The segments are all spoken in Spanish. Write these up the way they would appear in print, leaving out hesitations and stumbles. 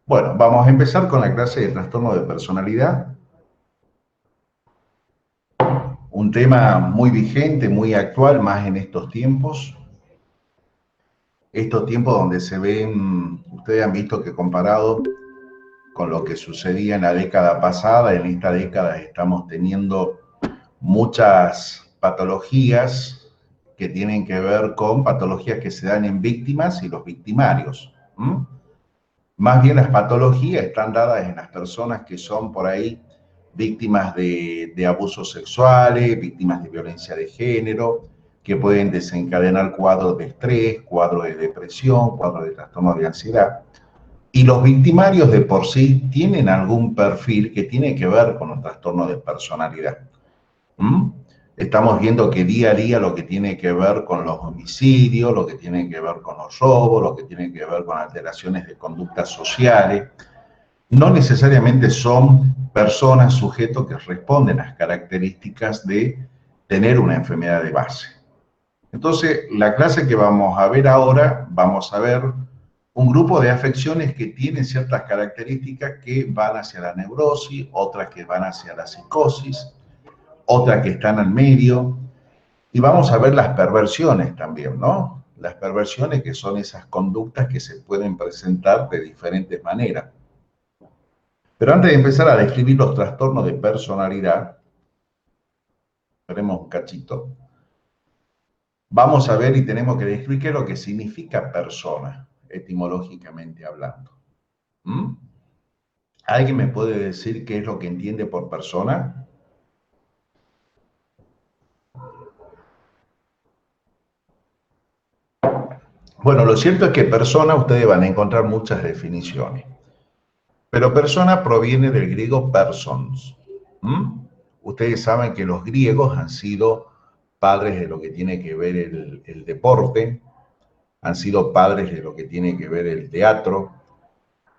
Bueno, vamos a empezar con la clase de trastorno de personalidad. Un tema muy vigente, muy actual, más en estos tiempos. Estos tiempos donde se ven, ustedes han visto que comparado con lo que sucedía en la década pasada, en esta década estamos teniendo muchas patologías que tienen que ver con patologías que se dan en víctimas y los victimarios. Más bien las patologías están dadas en las personas que son por ahí víctimas de abusos sexuales, víctimas de violencia de género, que pueden desencadenar cuadros de estrés, cuadros de depresión, cuadros de trastorno de ansiedad. Y los victimarios de por sí tienen algún perfil que tiene que ver con un trastorno de personalidad. Estamos viendo que día a día lo que tiene que ver con los homicidios, lo que tiene que ver con los robos, lo que tiene que ver con alteraciones de conductas sociales, no necesariamente son personas, sujetos que responden a las características de tener una enfermedad de base. Entonces, la clase que vamos a ver ahora, vamos a ver un grupo de afecciones que tienen ciertas características que van hacia la neurosis, otras que van hacia la psicosis, otras que están al medio, y vamos a ver las perversiones también, ¿no? Las perversiones que son esas conductas que se pueden presentar de diferentes maneras. Pero antes de empezar a describir los trastornos de personalidad, veremos un cachito, vamos a ver y tenemos que describir qué es lo que significa persona, etimológicamente hablando. ¿Alguien me puede decir qué es lo que entiende por persona? Bueno, lo cierto es que persona ustedes van a encontrar muchas definiciones. Pero persona proviene del griego persons. Ustedes saben que los griegos han sido padres de lo que tiene que ver el deporte, han sido padres de lo que tiene que ver el teatro.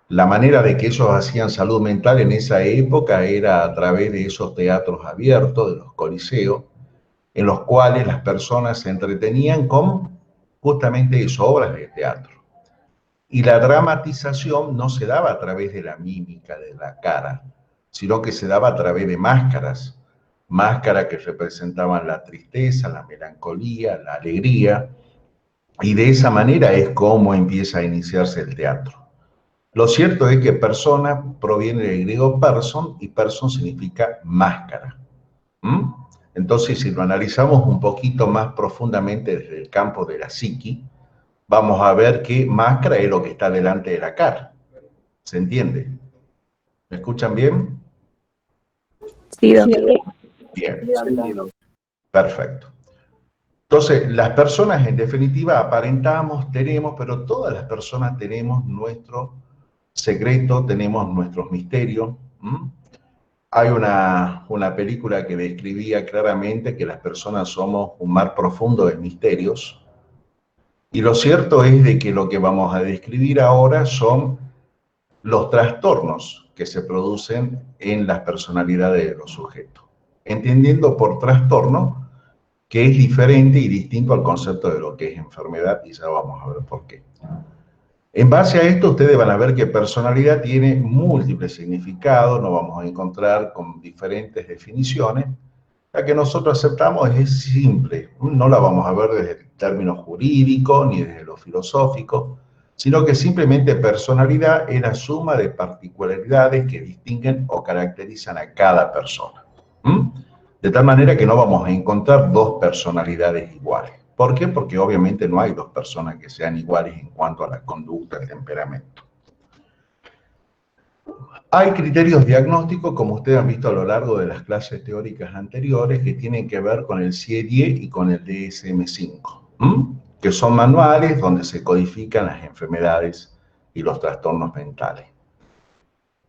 La manera de que ellos hacían salud mental en esa época era a través de esos teatros abiertos, de los coliseos, en los cuales las personas se entretenían con justamente eso, obras de teatro. Y la dramatización no se daba a través de la mímica de la cara, sino que se daba a través de máscaras, máscaras que representaban la tristeza, la melancolía, la alegría, y de esa manera es como empieza a iniciarse el teatro. Lo cierto es que persona proviene del griego person, y person significa máscara. Entonces, si lo analizamos un poquito más profundamente desde el campo de la psiqui, vamos a ver que máscara es lo que está delante de la cara. ¿Se entiende? ¿Me escuchan bien? Sí, doctor. Bien. Perfecto. Entonces, las personas en definitiva aparentamos, tenemos, pero todas las personas tenemos nuestro secreto, tenemos nuestros misterios. Hay una película que describía claramente que las personas somos un mar profundo de misterios. Y lo cierto es de que lo que vamos a describir ahora son los trastornos que se producen en las personalidades de los sujetos. Entendiendo por trastorno que es diferente y distinto al concepto de lo que es enfermedad, y ya vamos a ver por qué. En base a esto, ustedes van a ver que personalidad tiene múltiples significados, nos vamos a encontrar con diferentes definiciones. La que nosotros aceptamos es simple, no la vamos a ver desde el término jurídico ni desde lo filosófico, sino que simplemente personalidad es la suma de particularidades que distinguen o caracterizan a cada persona. De tal manera que no vamos a encontrar dos personalidades iguales. ¿Por qué? Porque obviamente no hay dos personas que sean iguales en cuanto a la conducta, el temperamento. Hay criterios diagnósticos, como ustedes han visto a lo largo de las clases teóricas anteriores, que tienen que ver con el CIE-10 y con el DSM-5, que son manuales donde se codifican las enfermedades y los trastornos mentales.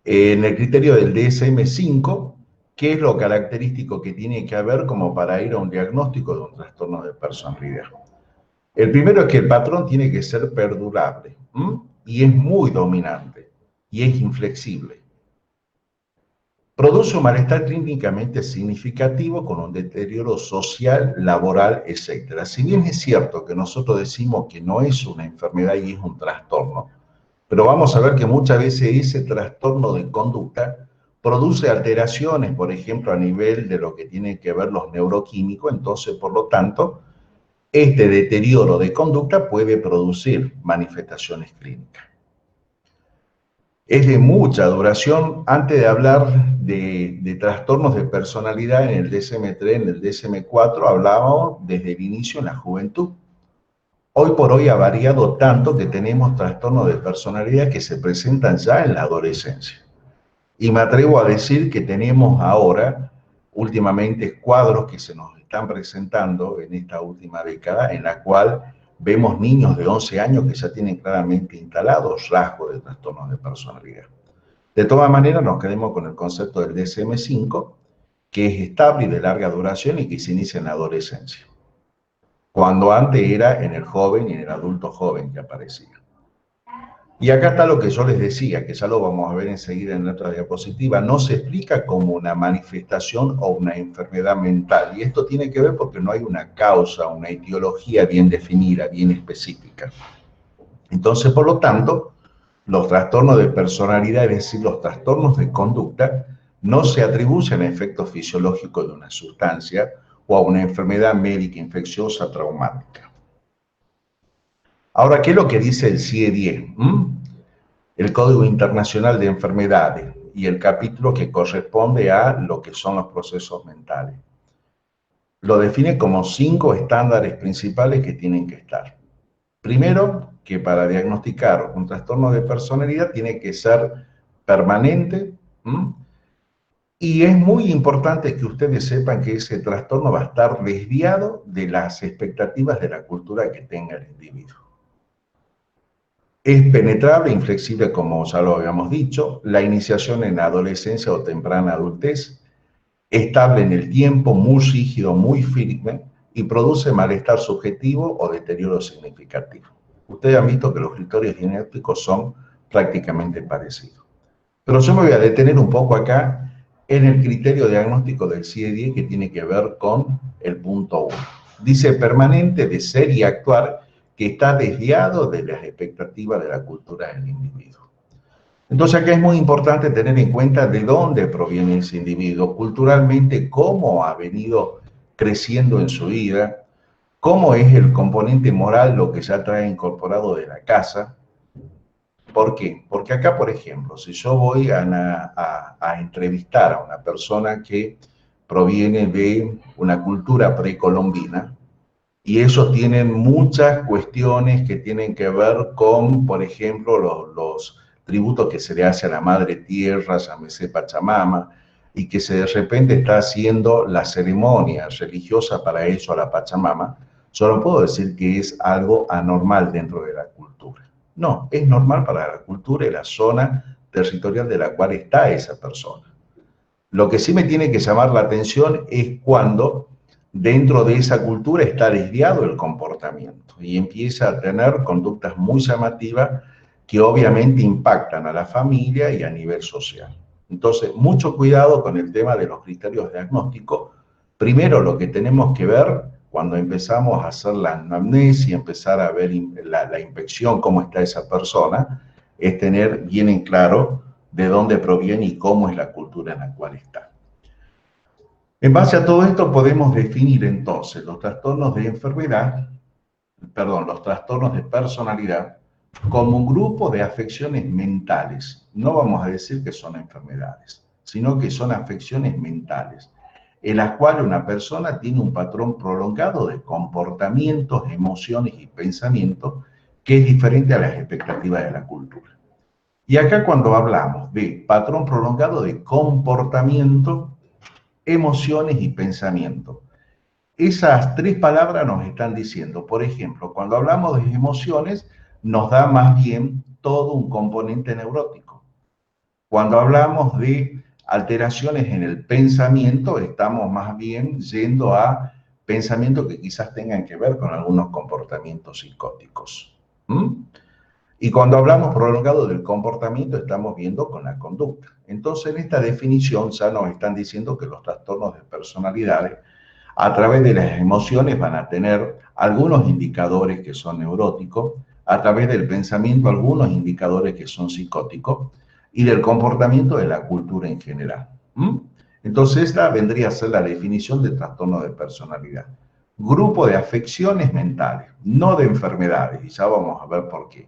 En el criterio del DSM-5, ¿qué es lo característico que tiene que haber como para ir a un diagnóstico de un trastorno de personalidad? El primero es que el patrón tiene que ser perdurable, y es muy dominante, y es inflexible. Produce un malestar clínicamente significativo con un deterioro social, laboral, etc. Si bien es cierto que nosotros decimos que no es una enfermedad y es un trastorno, Pero vamos a ver que muchas veces ese trastorno de conducta produce alteraciones, por ejemplo, a nivel de lo que tiene que ver los neuroquímicos, entonces, por lo tanto, este deterioro de conducta puede producir manifestaciones clínicas. Es de mucha duración. Antes de hablar de trastornos de personalidad en el DSM-3, en el DSM-4, hablábamos desde el inicio en la juventud. Hoy por hoy ha variado tanto que tenemos trastornos de personalidad que se presentan ya en la adolescencia. Y me atrevo a decir que tenemos ahora, últimamente, cuadros que se nos están presentando en esta última década, en la cual vemos niños de 11 años que ya tienen claramente instalados rasgos de trastornos de personalidad. De todas maneras, nos quedemos con el concepto del DSM-5, que es estable y de larga duración y que se inicia en la adolescencia, cuando antes era en el joven y en el adulto joven que aparecía. Y acá está lo que yo les decía, que ya lo vamos a ver enseguida en otra diapositiva, no se explica como una manifestación o una enfermedad mental. Y esto tiene que ver porque no hay una causa, una etiología bien definida, bien específica. Entonces, por lo tanto, los trastornos de personalidad, es decir, los trastornos de conducta, no se atribuyen a efectos fisiológicos de una sustancia o a una enfermedad médica infecciosa traumática. Ahora, ¿qué es lo que dice el CIE-10? El Código Internacional de Enfermedades y el capítulo que corresponde a lo que son los procesos mentales. Lo define como 5 estándares principales que tienen que estar. Primero, que para diagnosticar un trastorno de personalidad tiene que ser permanente, y es muy importante que ustedes sepan que ese trastorno va a estar desviado de las expectativas de la cultura que tenga el individuo. Es penetrable, inflexible, como ya lo habíamos dicho, la iniciación en la adolescencia o temprana adultez, estable en el tiempo, muy rígido, muy firme, y produce malestar subjetivo o deterioro significativo. Ustedes han visto que los criterios diagnósticos son prácticamente parecidos. Pero yo me voy a detener un poco acá en el criterio diagnóstico del CIE-10 que tiene que ver con el punto 1. Dice permanente de ser y actuar que está desviado de las expectativas de la cultura del individuo. Entonces acá es muy importante tener en cuenta de dónde proviene ese individuo, culturalmente cómo ha venido creciendo en su vida, cómo es el componente moral, lo que ya trae incorporado de la casa. ¿Por qué? Porque acá, por ejemplo, si yo voy a entrevistar a una persona que proviene de una cultura precolombina, y ellos tienen muchas cuestiones que tienen que ver con, por ejemplo, los tributos que se le hace a la Madre Tierra, llámese Pachamama, y que de repente está haciendo la ceremonia religiosa para eso a la Pachamama, yo no puedo decir que es algo anormal dentro de la cultura. No, es normal para la cultura y la zona territorial de la cual está esa persona. Lo que sí me tiene que llamar la atención es cuando dentro de esa cultura está desviado el comportamiento y empieza a tener conductas muy llamativas que obviamente impactan a la familia y a nivel social. Entonces, mucho cuidado con el tema de los criterios diagnósticos. Primero, lo que tenemos que ver cuando empezamos a hacer la anamnesis, empezar a ver la inspección, cómo está esa persona, es tener bien en claro de dónde proviene y cómo es la cultura en la cual está. En base a todo esto podemos definir entonces los trastornos de los trastornos de personalidad como un grupo de afecciones mentales. No vamos a decir que son enfermedades, sino que son afecciones mentales, en las cuales una persona tiene un patrón prolongado de comportamientos, emociones y pensamientos que es diferente a las expectativas de la cultura. Y acá cuando hablamos de patrón prolongado de comportamiento, emociones y pensamiento, esas 3 palabras nos están diciendo, por ejemplo, cuando hablamos de emociones, nos da más bien todo un componente neurótico. Cuando hablamos de alteraciones en el pensamiento, estamos más bien yendo a pensamientos que quizás tengan que ver con algunos comportamientos psicóticos. Y cuando hablamos prolongado del comportamiento, estamos viendo con la conducta. Entonces, en esta definición ya nos están diciendo que los trastornos de personalidades, a través de las emociones, van a tener algunos indicadores que son neuróticos, a través del pensamiento algunos indicadores que son psicóticos y del comportamiento de la cultura en general. Entonces esta vendría a ser la definición de trastorno de personalidad. Grupo de afecciones mentales, no de enfermedades, y ya vamos a ver por qué,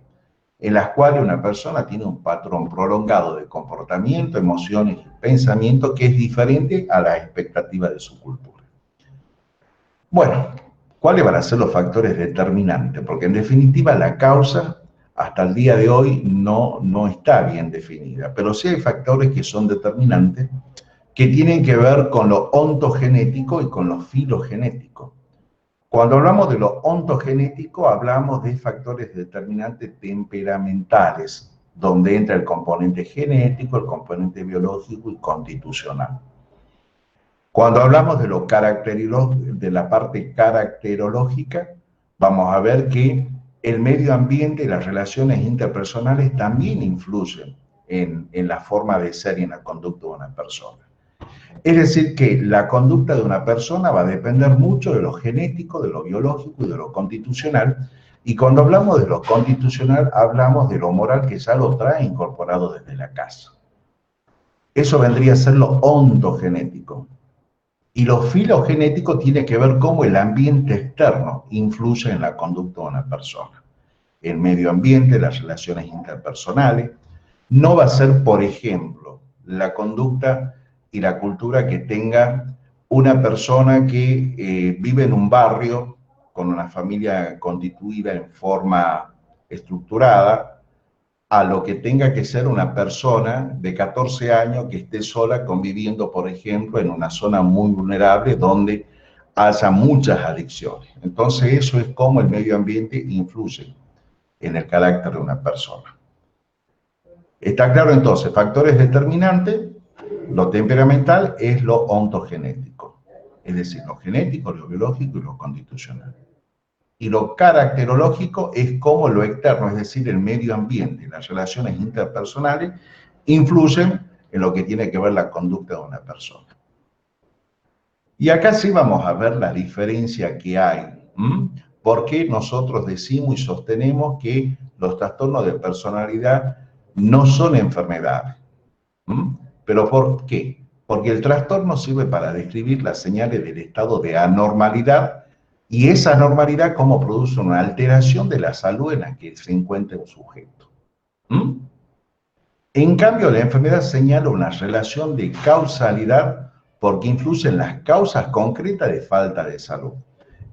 en las cuales una persona tiene un patrón prolongado de comportamiento, emociones y pensamiento que es diferente a la expectativa de su cultura. Bueno, ¿cuáles van a ser los factores determinantes? Porque en definitiva la causa hasta el día de hoy no está bien definida, pero sí hay factores que son determinantes que tienen que ver con lo ontogenético y con lo filogenético. Cuando hablamos de lo ontogenético, hablamos de factores determinantes temperamentales, donde entra el componente genético, el componente biológico y constitucional. Cuando hablamos de la parte caracterológica, vamos a ver que el medio ambiente y las relaciones interpersonales también influyen en la forma de ser y en la conducta de una persona. Es decir, que la conducta de una persona va a depender mucho de lo genético, de lo biológico y de lo constitucional. Y cuando hablamos de lo constitucional, hablamos de lo moral que ya lo trae incorporado desde la casa. Eso vendría a ser lo ontogenético. Y lo filogenético tiene que ver cómo el ambiente externo influye en la conducta de una persona. El medio ambiente, las relaciones interpersonales. No va a ser, por ejemplo, la conducta y la cultura que tenga una persona que vive en un barrio con una familia constituida en forma estructurada, a lo que tenga que ser una persona de 14 años que esté sola conviviendo, por ejemplo, en una zona muy vulnerable donde haya muchas adicciones. Entonces eso es cómo el medio ambiente influye en el carácter de una persona. Está claro entonces, factores determinantes, lo temperamental es lo ontogenético, es decir, lo genético, lo biológico y lo constitucional. Y lo caracterológico es cómo lo externo, es decir, el medio ambiente y las relaciones interpersonales, influyen en lo que tiene que ver la conducta de una persona. Y acá sí vamos a ver la diferencia que hay. ¿Por qué nosotros decimos y sostenemos que los trastornos de personalidad no son enfermedades? ¿Pero por qué? Porque el trastorno sirve para describir las señales del estado de anormalidad y esa anormalidad cómo produce una alteración de la salud en la que se encuentra un sujeto. En cambio, la enfermedad señala una relación de causalidad porque influye en las causas concretas de falta de salud.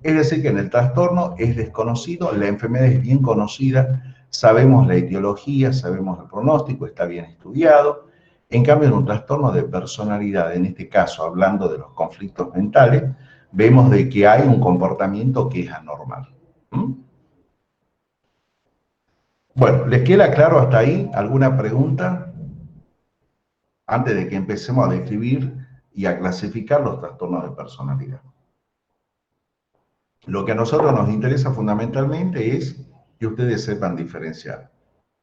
Es decir, que en el trastorno es desconocido, la enfermedad es bien conocida, sabemos la etiología, sabemos el pronóstico, está bien estudiado. En cambio, en un trastorno de personalidad, en este caso, hablando de los conflictos mentales, vemos de que hay un comportamiento que es anormal. Bueno, ¿les queda claro hasta ahí? ¿Alguna pregunta? Antes de que empecemos a describir y a clasificar los trastornos de personalidad. Lo que a nosotros nos interesa fundamentalmente es que ustedes sepan diferenciar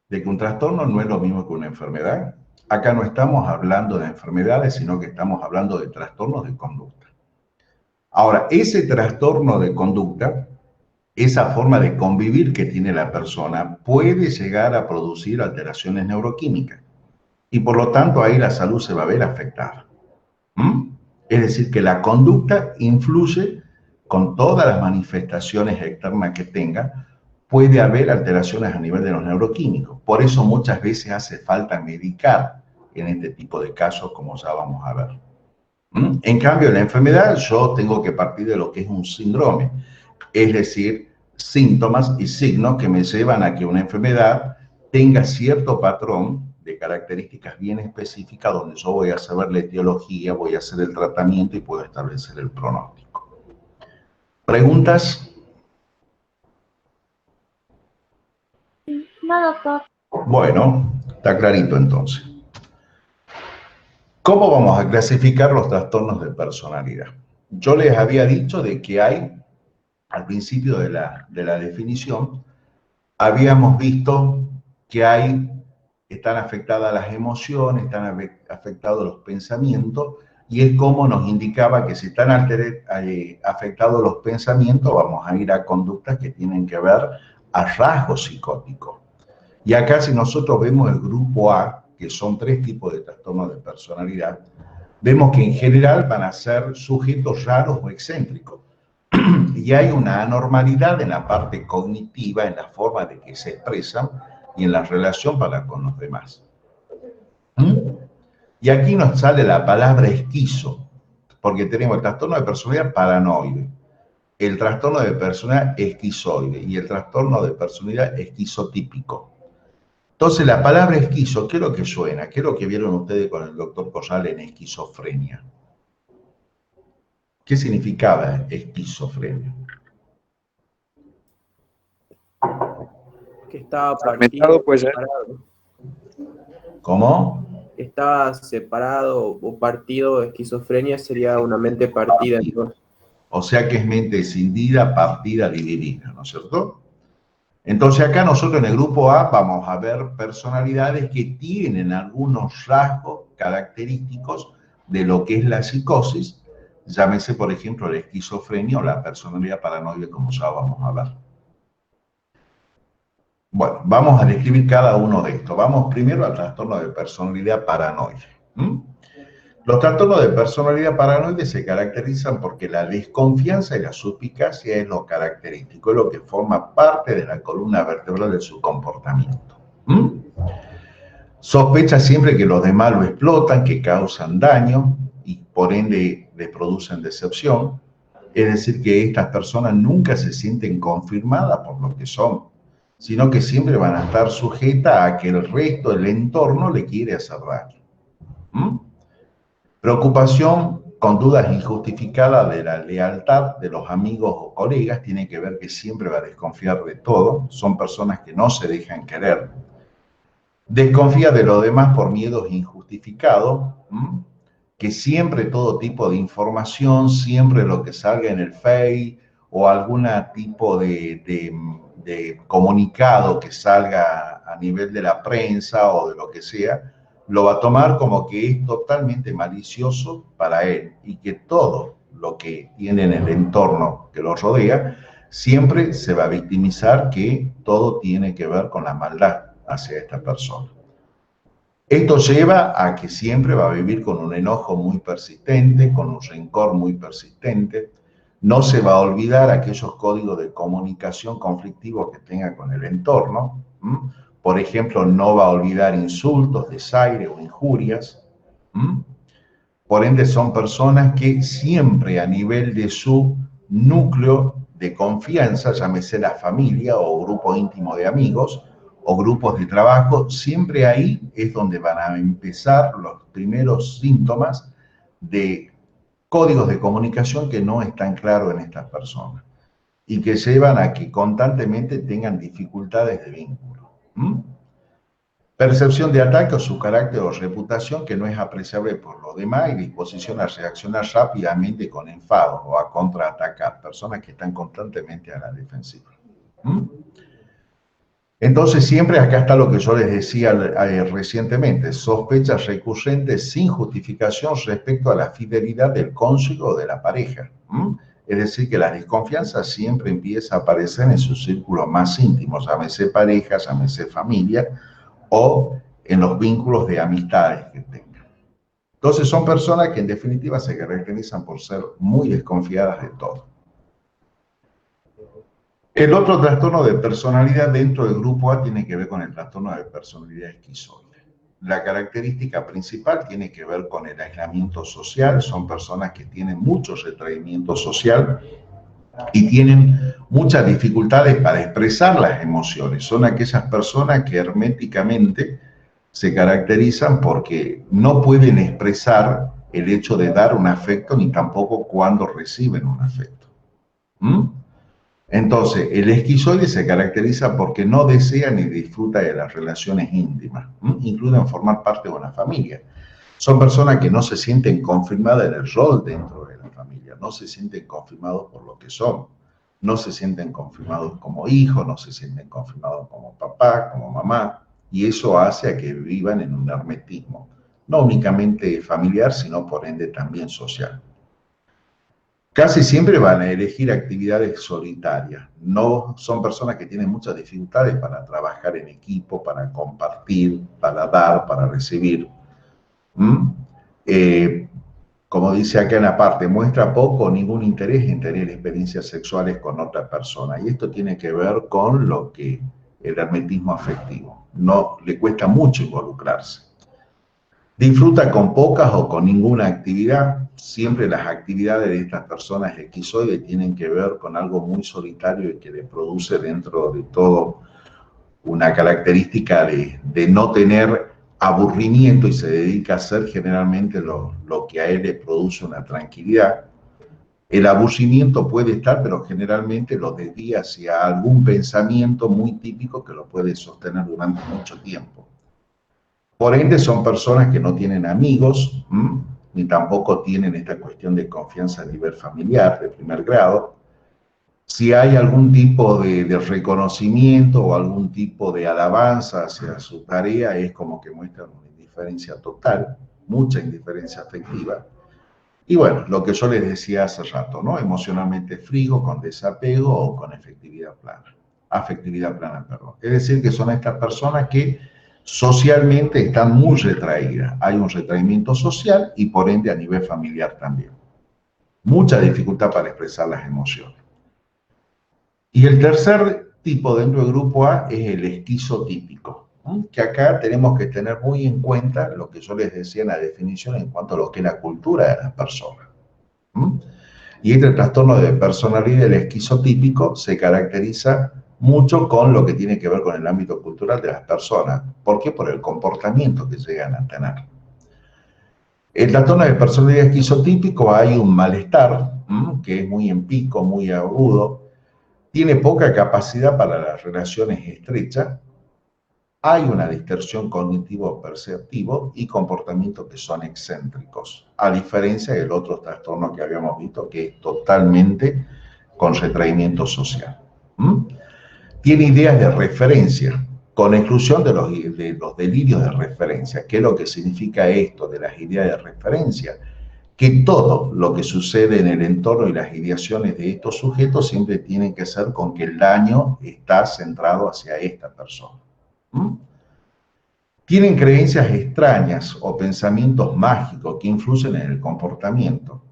de que un trastorno no es lo mismo que una enfermedad. Acá no estamos hablando de enfermedades, sino que estamos hablando de trastornos de conducta. Ahora, ese trastorno de conducta, esa forma de convivir que tiene la persona, puede llegar a producir alteraciones neuroquímicas. Y por lo tanto, ahí la salud se va a ver afectada. Es decir, que la conducta influye con todas las manifestaciones externas que tenga, puede haber alteraciones a nivel de los neuroquímicos. Por eso muchas veces hace falta medicar en este tipo de casos, como ya vamos a ver. En cambio, en la enfermedad yo tengo que partir de lo que es un síndrome, es decir, síntomas y signos que me llevan a que una enfermedad tenga cierto patrón de características bien específicas donde yo voy a saber la etiología, voy a hacer el tratamiento y puedo establecer el pronóstico. ¿Preguntas? No, doctor. Bueno, está clarito entonces. ¿Cómo vamos a clasificar los trastornos de personalidad? Yo les había dicho de que hay, al principio de la definición, habíamos visto que están afectadas las emociones, están afectados los pensamientos, y es como nos indicaba que si están afectados los pensamientos, vamos a ir a conductas que tienen que ver a rasgos psicóticos. Y acá si nosotros vemos el grupo A, que son 3 tipos de trastornos de personalidad, vemos que en general van a ser sujetos raros o excéntricos. Y hay una anormalidad en la parte cognitiva, en la forma de que se expresan y en la relación para con los demás. Y aquí nos sale la palabra esquizo, porque tenemos el trastorno de personalidad paranoide, el trastorno de personalidad esquizoide y el trastorno de personalidad esquizotípico. Entonces, la palabra esquizo, ¿qué es lo que suena? ¿Qué es lo que vieron ustedes con el doctor Corral en esquizofrenia? ¿Qué significaba esquizofrenia? Que estaba partido, pues, separado. ¿Cómo? Estaba separado o partido. Esquizofrenia sería una mente partida. Entonces. O sea que es mente escindida, partida, dividida, ¿no es cierto? Entonces acá nosotros en el grupo A vamos a ver personalidades que tienen algunos rasgos característicos de lo que es la psicosis, llámese por ejemplo la esquizofrenia o la personalidad paranoide, como ya vamos a ver. Bueno, vamos a describir cada uno de estos. Vamos primero al trastorno de personalidad paranoide. Los trastornos de personalidad paranoide se caracterizan porque la desconfianza y la suspicacia es lo característico, es lo que forma parte de la columna vertebral de su comportamiento. Sospecha siempre que los demás lo explotan, que causan daño y por ende le producen decepción. Es decir, que estas personas nunca se sienten confirmadas por lo que son, sino que siempre van a estar sujetas a que el resto del entorno le quiere hacer daño. Preocupación con dudas injustificadas de la lealtad de los amigos o colegas, tiene que ver que siempre va a desconfiar de todo, son personas que no se dejan querer. Desconfía de los demás por miedos injustificados, que siempre todo tipo de información, siempre lo que salga en el Face o algún tipo de comunicado que salga a nivel de la prensa o de lo que sea, lo va a tomar como que es totalmente malicioso para él y que todo lo que tiene en el entorno que lo rodea siempre se va a victimizar, que todo tiene que ver con la maldad hacia esta persona. Esto lleva a que siempre va a vivir con un enojo muy persistente, con un rencor muy persistente. No se va a olvidar aquellos códigos de comunicación conflictivos que tenga con el entorno. Por ejemplo, no va a olvidar insultos, desaire o injurias. Por ende, son personas que siempre a nivel de su núcleo de confianza, llámese la familia o grupo íntimo de amigos o grupos de trabajo, siempre ahí es donde van a empezar los primeros síntomas de códigos de comunicación que no están claros en estas personas y que llevan a que constantemente tengan dificultades de vínculo. Percepción de ataque o su carácter o reputación que no es apreciable por los demás y disposición a reaccionar rápidamente con enfado o a contraatacar, personas que están constantemente a la defensiva. Entonces siempre acá está lo que yo les decía recientemente, sospechas recurrentes sin justificación respecto a la fidelidad del cónyuge o de la pareja. Es decir, que la desconfianza siempre empieza a aparecer en sus círculos más íntimos, llámese pareja, llámese familia, o en los vínculos de amistades que tengan. Entonces son personas que en definitiva se caracterizan por ser muy desconfiadas de todo. El otro trastorno de personalidad dentro del grupo A tiene que ver con el trastorno de personalidad esquizoide. La característica principal tiene que ver con el aislamiento social, son personas que tienen mucho retraimiento social y tienen muchas dificultades para expresar las emociones. Son aquellas personas que herméticamente se caracterizan porque no pueden expresar el hecho de dar un afecto ni tampoco cuando reciben un afecto. Entonces, el esquizoide se caracteriza porque no desea ni disfruta de las relaciones íntimas, incluyen formar parte de una familia. Son personas que no se sienten confirmadas en el rol dentro de la familia, no se sienten confirmados por lo que son, no se sienten confirmados como hijos, no se sienten confirmados como papá, como mamá, y eso hace a que vivan en un hermetismo, no únicamente familiar, sino por ende también social. Casi siempre van a elegir actividades solitarias. No son personas que tienen muchas dificultades para trabajar en equipo, para compartir, para dar, para recibir. ¿Mm? Como dice acá en la parte, muestra poco o ningún interés en tener experiencias sexuales con otra persona. Y esto tiene que ver con lo que el hermetismo afectivo. No le cuesta mucho involucrarse. Disfruta con pocas o con ninguna actividad. Siempre las actividades de estas personas esquizoides tienen que ver con algo muy solitario y que le produce dentro de todo una característica de no tener aburrimiento y se dedica a hacer generalmente lo que a él le produce una tranquilidad. El aburrimiento puede estar, pero generalmente lo desvía hacia algún pensamiento muy típico que lo puede sostener durante mucho tiempo. Por ende, son personas que no tienen amigos, ni tampoco tienen esta cuestión de confianza a nivel familiar de primer grado. Si hay algún tipo de reconocimiento o algún tipo de alabanza hacia su tarea, es como que muestran una indiferencia total, mucha indiferencia afectiva. Y bueno, lo que yo les decía hace rato, ¿no? Emocionalmente frío, con desapego o con afectividad plana. Es decir, que son estas personas que socialmente están muy retraídas. Hay un retraimiento social y por ende a nivel familiar también. Mucha dificultad para expresar las emociones. Y el tercer tipo dentro del grupo A es el esquizotípico, que acá tenemos que tener muy en cuenta lo que yo les decía en la definición en cuanto a lo que es la cultura de las personas. Y este trastorno de personalidad del esquizotípico se caracteriza mucho con lo que tiene que ver con el ámbito cultural de las personas. ¿Por qué? Por el comportamiento que llegan a tener. El trastorno de personalidad esquizotípico hay un malestar, que es muy en pico, muy agudo, tiene poca capacidad para las relaciones estrechas, hay una distorsión cognitivo-perceptivo y comportamientos que son excéntricos, a diferencia del otro trastorno que habíamos visto, que es totalmente con retraimiento social. Tiene ideas de referencia, con exclusión de los delirios de referencia. ¿Qué es lo que significa esto de las ideas de referencia? Que todo lo que sucede en el entorno y las ideaciones de estos sujetos siempre tienen que ser con que el daño está centrado hacia esta persona. Tienen creencias extrañas o pensamientos mágicos que influyen en el comportamiento.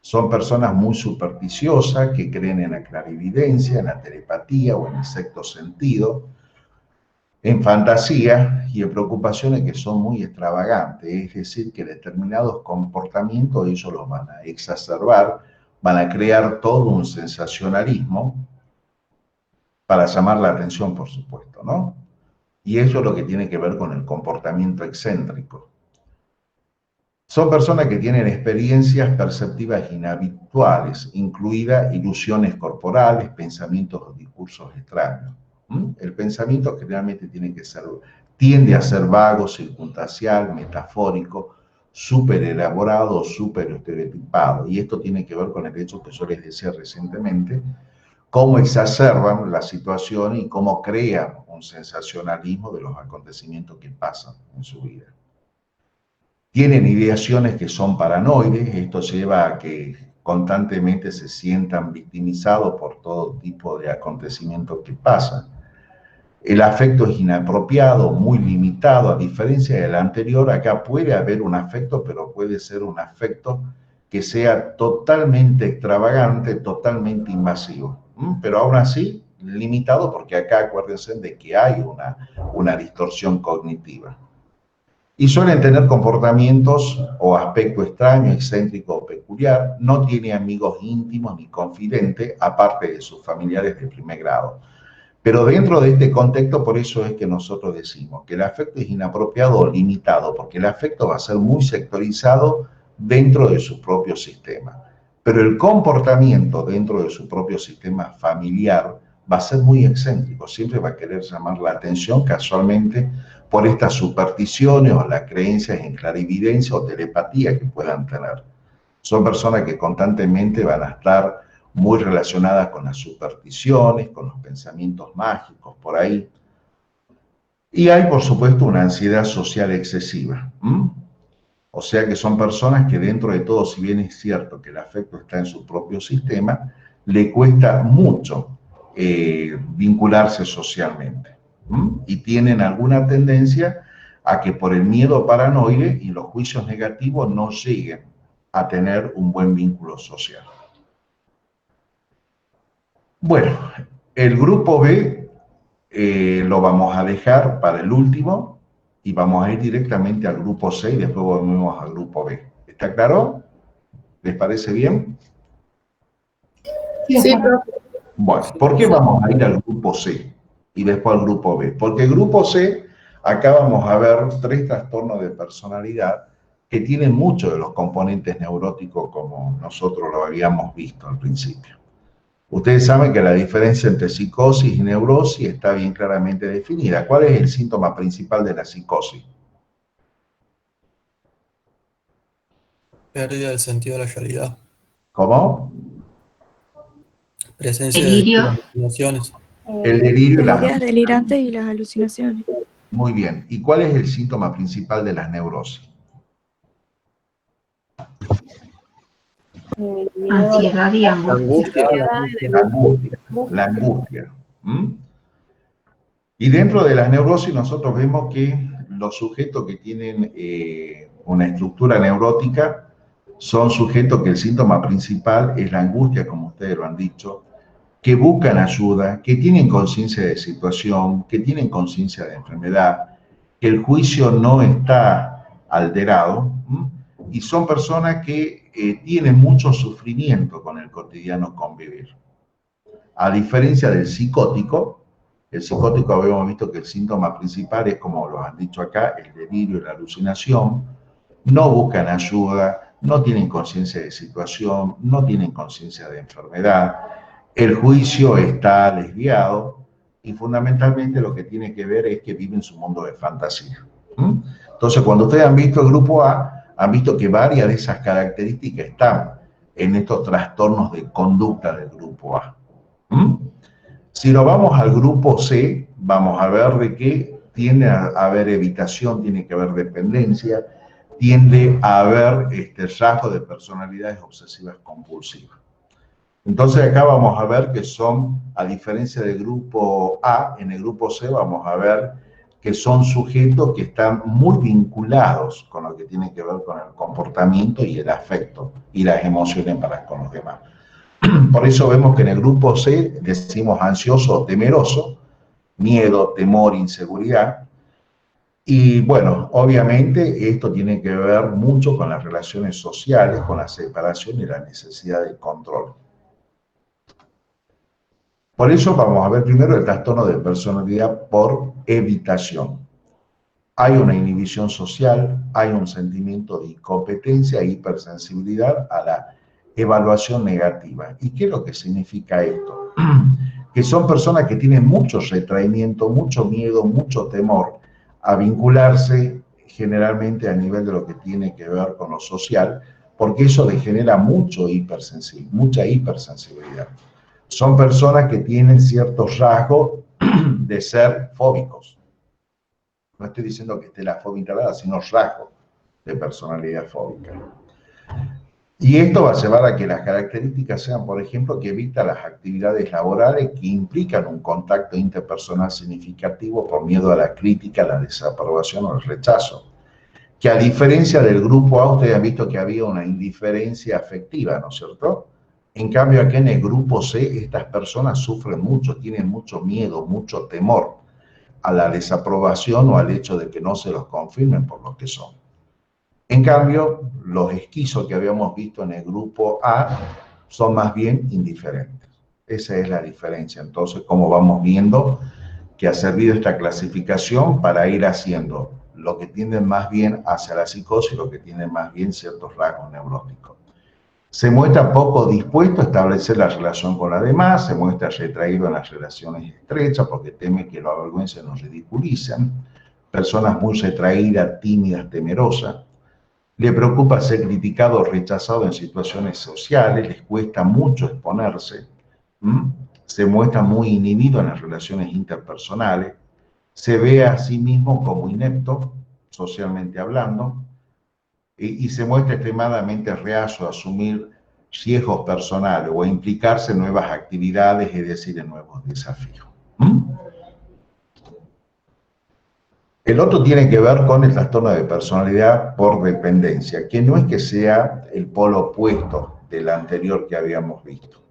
Son personas muy supersticiosas que creen en la clarividencia, en la telepatía o en el sexto sentido, en fantasía y en preocupaciones que son muy extravagantes, es decir, que determinados comportamientos ellos los van a exacerbar, van a crear todo un sensacionalismo para llamar la atención, por supuesto, ¿no? Y eso es lo que tiene que ver con el comportamiento excéntrico. Son personas que tienen experiencias perceptivas inhabituales, incluidas ilusiones corporales, pensamientos o discursos extraños. El pensamiento generalmente tiende a ser vago, circunstancial, metafórico, súper elaborado, súper estereotipado. Y esto tiene que ver con el hecho que yo les decía recientemente, cómo exacerban la situación y cómo crean un sensacionalismo de los acontecimientos que pasan en su vida. Tienen ideaciones que son paranoides, esto lleva a que constantemente se sientan victimizados por todo tipo de acontecimientos que pasan. El afecto es inapropiado, muy limitado, a diferencia del anterior, acá puede haber un afecto, pero puede ser un afecto que sea totalmente extravagante, totalmente invasivo, pero aún así limitado, porque acá acuérdense de que hay una distorsión cognitiva. Y suelen tener comportamientos o aspecto extraño, excéntrico o peculiar, no tiene amigos íntimos ni confidentes, aparte de sus familiares de primer grado. Pero dentro de este contexto, por eso es que nosotros decimos que el afecto es inapropiado o limitado, porque el afecto va a ser muy sectorizado dentro de su propio sistema. Pero el comportamiento dentro de su propio sistema familiar va a ser muy excéntrico, siempre va a querer llamar la atención casualmente por estas supersticiones o las creencias en clarividencia o telepatía que puedan tener. Son personas que constantemente van a estar muy relacionadas con las supersticiones, con los pensamientos mágicos, por ahí. Y hay, por supuesto, una ansiedad social excesiva. O sea que son personas que dentro de todo, si bien es cierto que el afecto está en su propio sistema, le cuesta mucho vincularse socialmente. Y tienen alguna tendencia a que por el miedo paranoide y los juicios negativos no lleguen a tener un buen vínculo social. Bueno, el grupo B lo vamos a dejar para el último y vamos a ir directamente al grupo C y después volvemos al grupo B. ¿Está claro? ¿Les parece bien? Sí, profe. Bueno, ¿por qué vamos a ir al grupo C y después al grupo B? Porque el grupo C, acá vamos a ver 3 trastornos de personalidad que tienen muchos de los componentes neuróticos como nosotros lo habíamos visto al principio. Ustedes saben que la diferencia entre psicosis y neurosis está bien claramente definida. ¿Cuál es el síntoma principal de la psicosis? Pérdida del sentido de la realidad. ¿Cómo? Presencia Delirio. de alucinaciones. El delirio y Las las... ideas delirantes y las alucinaciones. Muy bien. ¿Y cuál es el síntoma principal de las neurosis? Ansiedad y Angustia. La angustia. La angustia. Y dentro de las neurosis nosotros vemos que los sujetos que tienen una estructura neurótica son sujetos que el síntoma principal es la angustia, como ustedes lo han dicho, que buscan ayuda, que tienen conciencia de situación, que tienen conciencia de enfermedad, que el juicio no está alterado, y son personas que tienen mucho sufrimiento con el cotidiano convivir. A diferencia del psicótico, el psicótico habíamos visto que el síntoma principal es, como lo han dicho acá, el delirio y la alucinación, no buscan ayuda, no tienen conciencia de situación, no tienen conciencia de enfermedad, el juicio está desviado y fundamentalmente lo que tiene que ver es que viven su mundo de fantasía. Entonces, cuando ustedes han visto el grupo A, han visto que varias de esas características están en estos trastornos de conducta del grupo A. Si nos vamos al grupo C, vamos a ver de que tiende a haber evitación, tiene que haber dependencia, tiende a haber rasgos de personalidades obsesivas compulsivas. Entonces acá vamos a ver que son, a diferencia del grupo A, en el grupo C vamos a ver que son sujetos que están muy vinculados con lo que tiene que ver con el comportamiento y el afecto y las emociones para con los demás. Por eso vemos que en el grupo C decimos ansioso o temeroso, miedo, temor, inseguridad. Y bueno, obviamente esto tiene que ver mucho con las relaciones sociales, con la separación y la necesidad de control. Por eso vamos a ver primero el trastorno de personalidad por evitación. Hay una inhibición social, hay un sentimiento de incompetencia e hipersensibilidad a la evaluación negativa. ¿Y qué es lo que significa esto? Que son personas que tienen mucho retraimiento, mucho miedo, mucho temor a vincularse generalmente a nivel de lo que tiene que ver con lo social, porque eso les genera mucha hipersensibilidad. Son personas que tienen ciertos rasgos de ser fóbicos. No estoy diciendo que esté la fobia instalada, sino rasgos de personalidad fóbica. Y esto va a llevar a que las características sean, por ejemplo, que evita las actividades laborales que implican un contacto interpersonal significativo por miedo a la crítica, la desaprobación o el rechazo. Que a diferencia del grupo A, ustedes han visto que había una indiferencia afectiva, ¿no es cierto? En cambio, aquí en el grupo C, estas personas sufren mucho, tienen mucho miedo, mucho temor a la desaprobación o al hecho de que no se los confirmen por lo que son. En cambio, los esquizos que habíamos visto en el grupo A son más bien indiferentes. Esa es la diferencia. Entonces, como vamos viendo que ha servido esta clasificación para ir haciendo lo que tienden más bien hacia la psicosis y lo que tienen más bien ciertos rasgos neuróticos. Se muestra poco dispuesto a establecer la relación con la demás, se muestra retraído en las relaciones estrechas porque teme que lo avergüencen o lo ridiculicen. Personas muy retraídas, tímidas, temerosas. Le preocupa ser criticado o rechazado en situaciones sociales, les cuesta mucho exponerse. Se muestra muy inhibido en las relaciones interpersonales. Se ve a sí mismo como inepto, socialmente hablando. y se muestra extremadamente reacio a asumir riesgos personales o a implicarse en nuevas actividades, es decir, en nuevos desafíos. El otro tiene que ver con el trastorno de personalidad por dependencia, que no es que sea el polo opuesto del anterior que habíamos visto.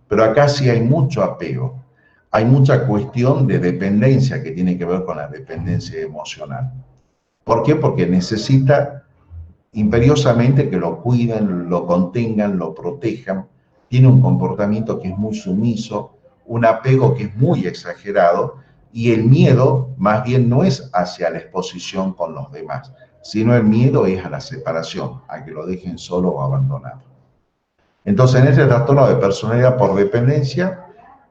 Pero acá sí hay mucho apego, hay mucha cuestión de dependencia que tiene que ver con la dependencia emocional. ¿Por qué? Porque necesita imperiosamente que lo cuiden, lo contengan, lo protejan. Tiene un comportamiento que es muy sumiso, un apego que es muy exagerado, y el miedo más bien no es hacia la exposición con los demás, sino el miedo es a la separación, a que lo dejen solo o abandonado. Entonces, en este trastorno de personalidad por dependencia,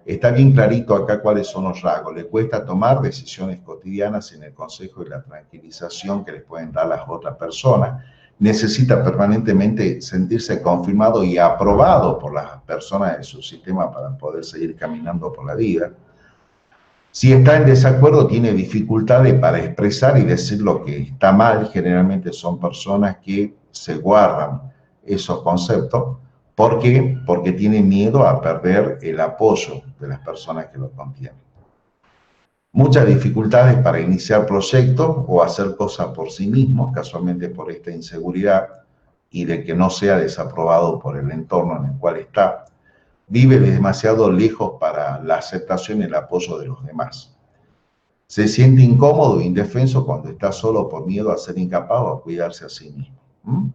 está bien clarito acá cuáles son los rasgos. Le cuesta tomar decisiones cotidianas sin el consejo y la tranquilización que les pueden dar las otras personas. Necesita permanentemente sentirse confirmado y aprobado por las personas de su sistema para poder seguir caminando por la vida. Si está en desacuerdo, tiene dificultades para expresar y decir lo que está mal. Generalmente son personas que se guardan esos conceptos. ¿Por qué? Porque tienen miedo a perder el apoyo de las personas que lo contienen. Muchas dificultades para iniciar proyectos o hacer cosas por sí mismos, casualmente por esta inseguridad y de que no sea desaprobado por el entorno en el cual está. Vive demasiado lejos para la aceptación y el apoyo de los demás. Se siente incómodo e indefenso cuando está solo por miedo a ser incapaz o a cuidarse a sí mismo.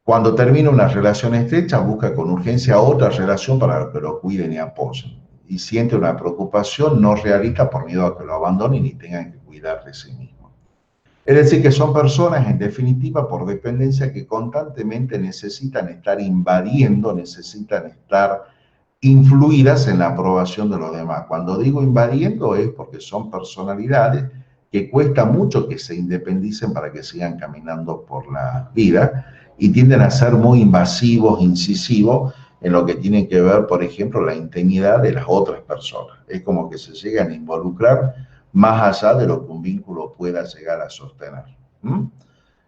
Cuando termina una relación estrecha, busca con urgencia otra relación para que lo cuiden y apoyen. Y siente una preocupación no realista por miedo a que lo abandonen y tengan que cuidar de sí mismo. Es decir, que son personas, en definitiva, por dependencia, que constantemente necesitan estar invadiendo, necesitan estar influidas en la aprobación de los demás. Cuando digo invadiendo es porque son personalidades que cuesta mucho que se independicen para que sigan caminando por la vida y tienden a ser muy invasivos, incisivos en lo que tiene que ver, por ejemplo, la intimidad de las otras personas. Es como que se llegan a involucrar más allá de lo que un vínculo pueda llegar a sostener.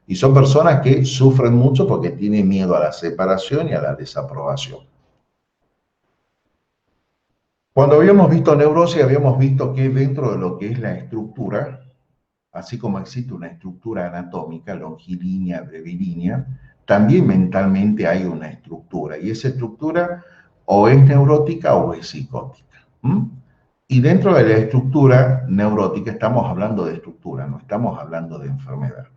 Y son personas que sufren mucho porque tienen miedo a la separación y a la desaprobación. Cuando habíamos visto neurosis, habíamos visto que dentro de lo que es la estructura, así como existe una estructura anatómica, longilínea, brevilínea, también mentalmente hay una estructura, y esa estructura o es neurótica o es psicótica. Y dentro de la estructura neurótica estamos hablando de estructura, no estamos hablando de enfermedad.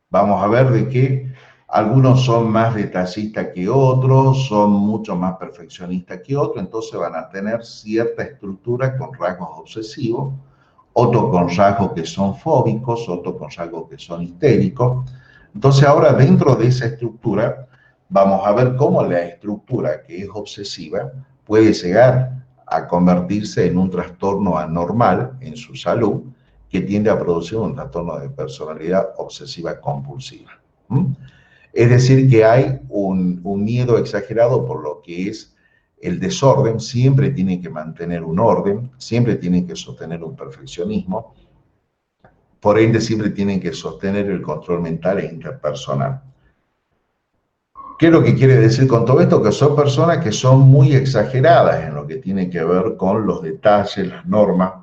Vamos a ver de que algunos son más detallistas que otros, son mucho más perfeccionistas que otros, entonces van a tener cierta estructura con rasgos obsesivos, otros con rasgos que son fóbicos, otros con rasgos que son histéricos. Entonces ahora dentro de esa estructura vamos a ver cómo la estructura que es obsesiva puede llegar a convertirse en un trastorno anormal en su salud que tiende a producir un trastorno de personalidad obsesiva compulsiva. Es decir, que hay un miedo exagerado por lo que es el desorden, siempre tienen que mantener un orden, siempre tienen que sostener un perfeccionismo, por ende siempre tienen que sostener el control mental e interpersonal. ¿Qué es lo que quiere decir con todo esto? Que son personas que son muy exageradas en lo que tiene que ver con los detalles, las normas,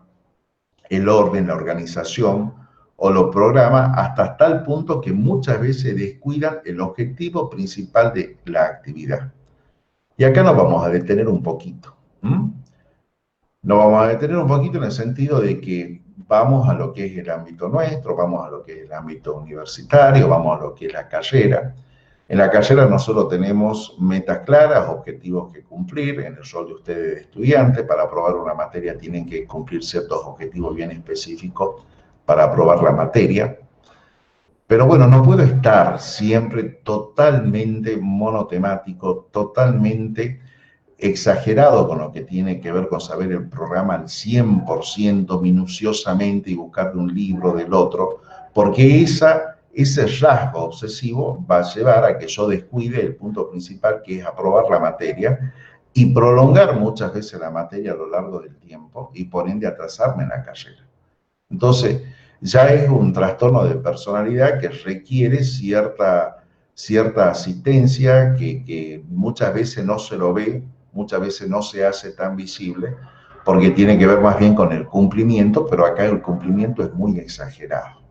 el orden, la organización o los programas, hasta tal punto que muchas veces descuidan el objetivo principal de la actividad. Y acá nos vamos a detener un poquito. Nos vamos a detener un poquito en el sentido de que vamos a lo que es el ámbito nuestro, vamos a lo que es el ámbito universitario, vamos a lo que es la carrera. En la carrera nosotros tenemos metas claras, objetivos que cumplir. En el rol de ustedes de estudiantes, para aprobar una materia tienen que cumplir ciertos objetivos bien específicos para aprobar la materia. Pero bueno, no puedo estar siempre totalmente monotemático, totalmente exagerado con lo que tiene que ver con saber el programa al 100% minuciosamente y buscar de un libro del otro, porque ese rasgo obsesivo va a llevar a que yo descuide el punto principal, que es aprobar la materia y prolongar muchas veces la materia a lo largo del tiempo y por ende atrasarme en la carrera. Entonces, ya es un trastorno de personalidad que requiere cierta asistencia que muchas veces no se lo ve, muchas veces no se hace tan visible, porque tiene que ver más bien con el cumplimiento, pero acá el cumplimiento es muy exagerado.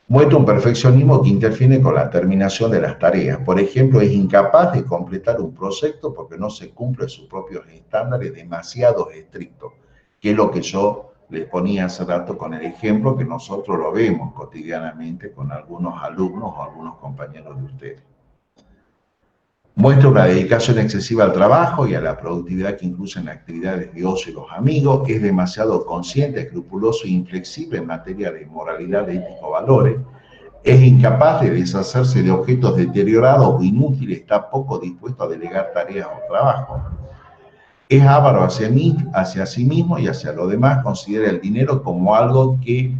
Muestra un perfeccionismo que interfiere con la terminación de las tareas. Por ejemplo, es incapaz de completar un proyecto porque no se cumple sus propios estándares demasiado estrictos, que es lo que yo les ponía hace rato con el ejemplo que nosotros lo vemos cotidianamente con algunos alumnos o algunos compañeros de ustedes. Muestra una dedicación excesiva al trabajo y a la productividad que incluye en actividades de ocio y los amigos. Es demasiado consciente, escrupuloso e inflexible en materia de moralidad, ética o valores. Es incapaz de deshacerse de objetos deteriorados o inútiles. Está poco dispuesto a delegar tareas o trabajo. Es avaro hacia sí mismo y hacia los demás. Considera el dinero como algo que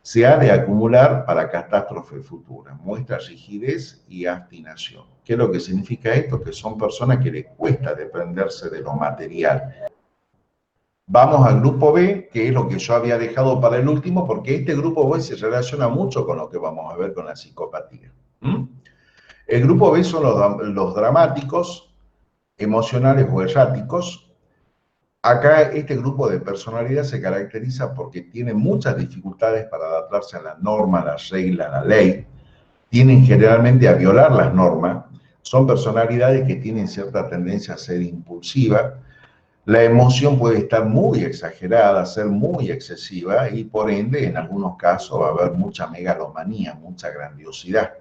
se ha de acumular para catástrofes futuras. Muestra rigidez y obstinación. ¿Qué es lo que significa esto? Que son personas que les cuesta desprenderse de lo material. Vamos al grupo B, que es lo que yo había dejado para el último, porque este grupo B se relaciona mucho con lo que vamos a ver con la psicopatía. El grupo B son los dramáticos, emocionales o erráticos. Acá este grupo de personalidad se caracteriza porque tiene muchas dificultades para adaptarse a la norma, a la regla, a la ley. Tienen generalmente a violar las normas. Son personalidades que tienen cierta tendencia a ser impulsivas. La emoción puede estar muy exagerada, ser muy excesiva y por ende en algunos casos va a haber mucha megalomanía, mucha grandiosidad.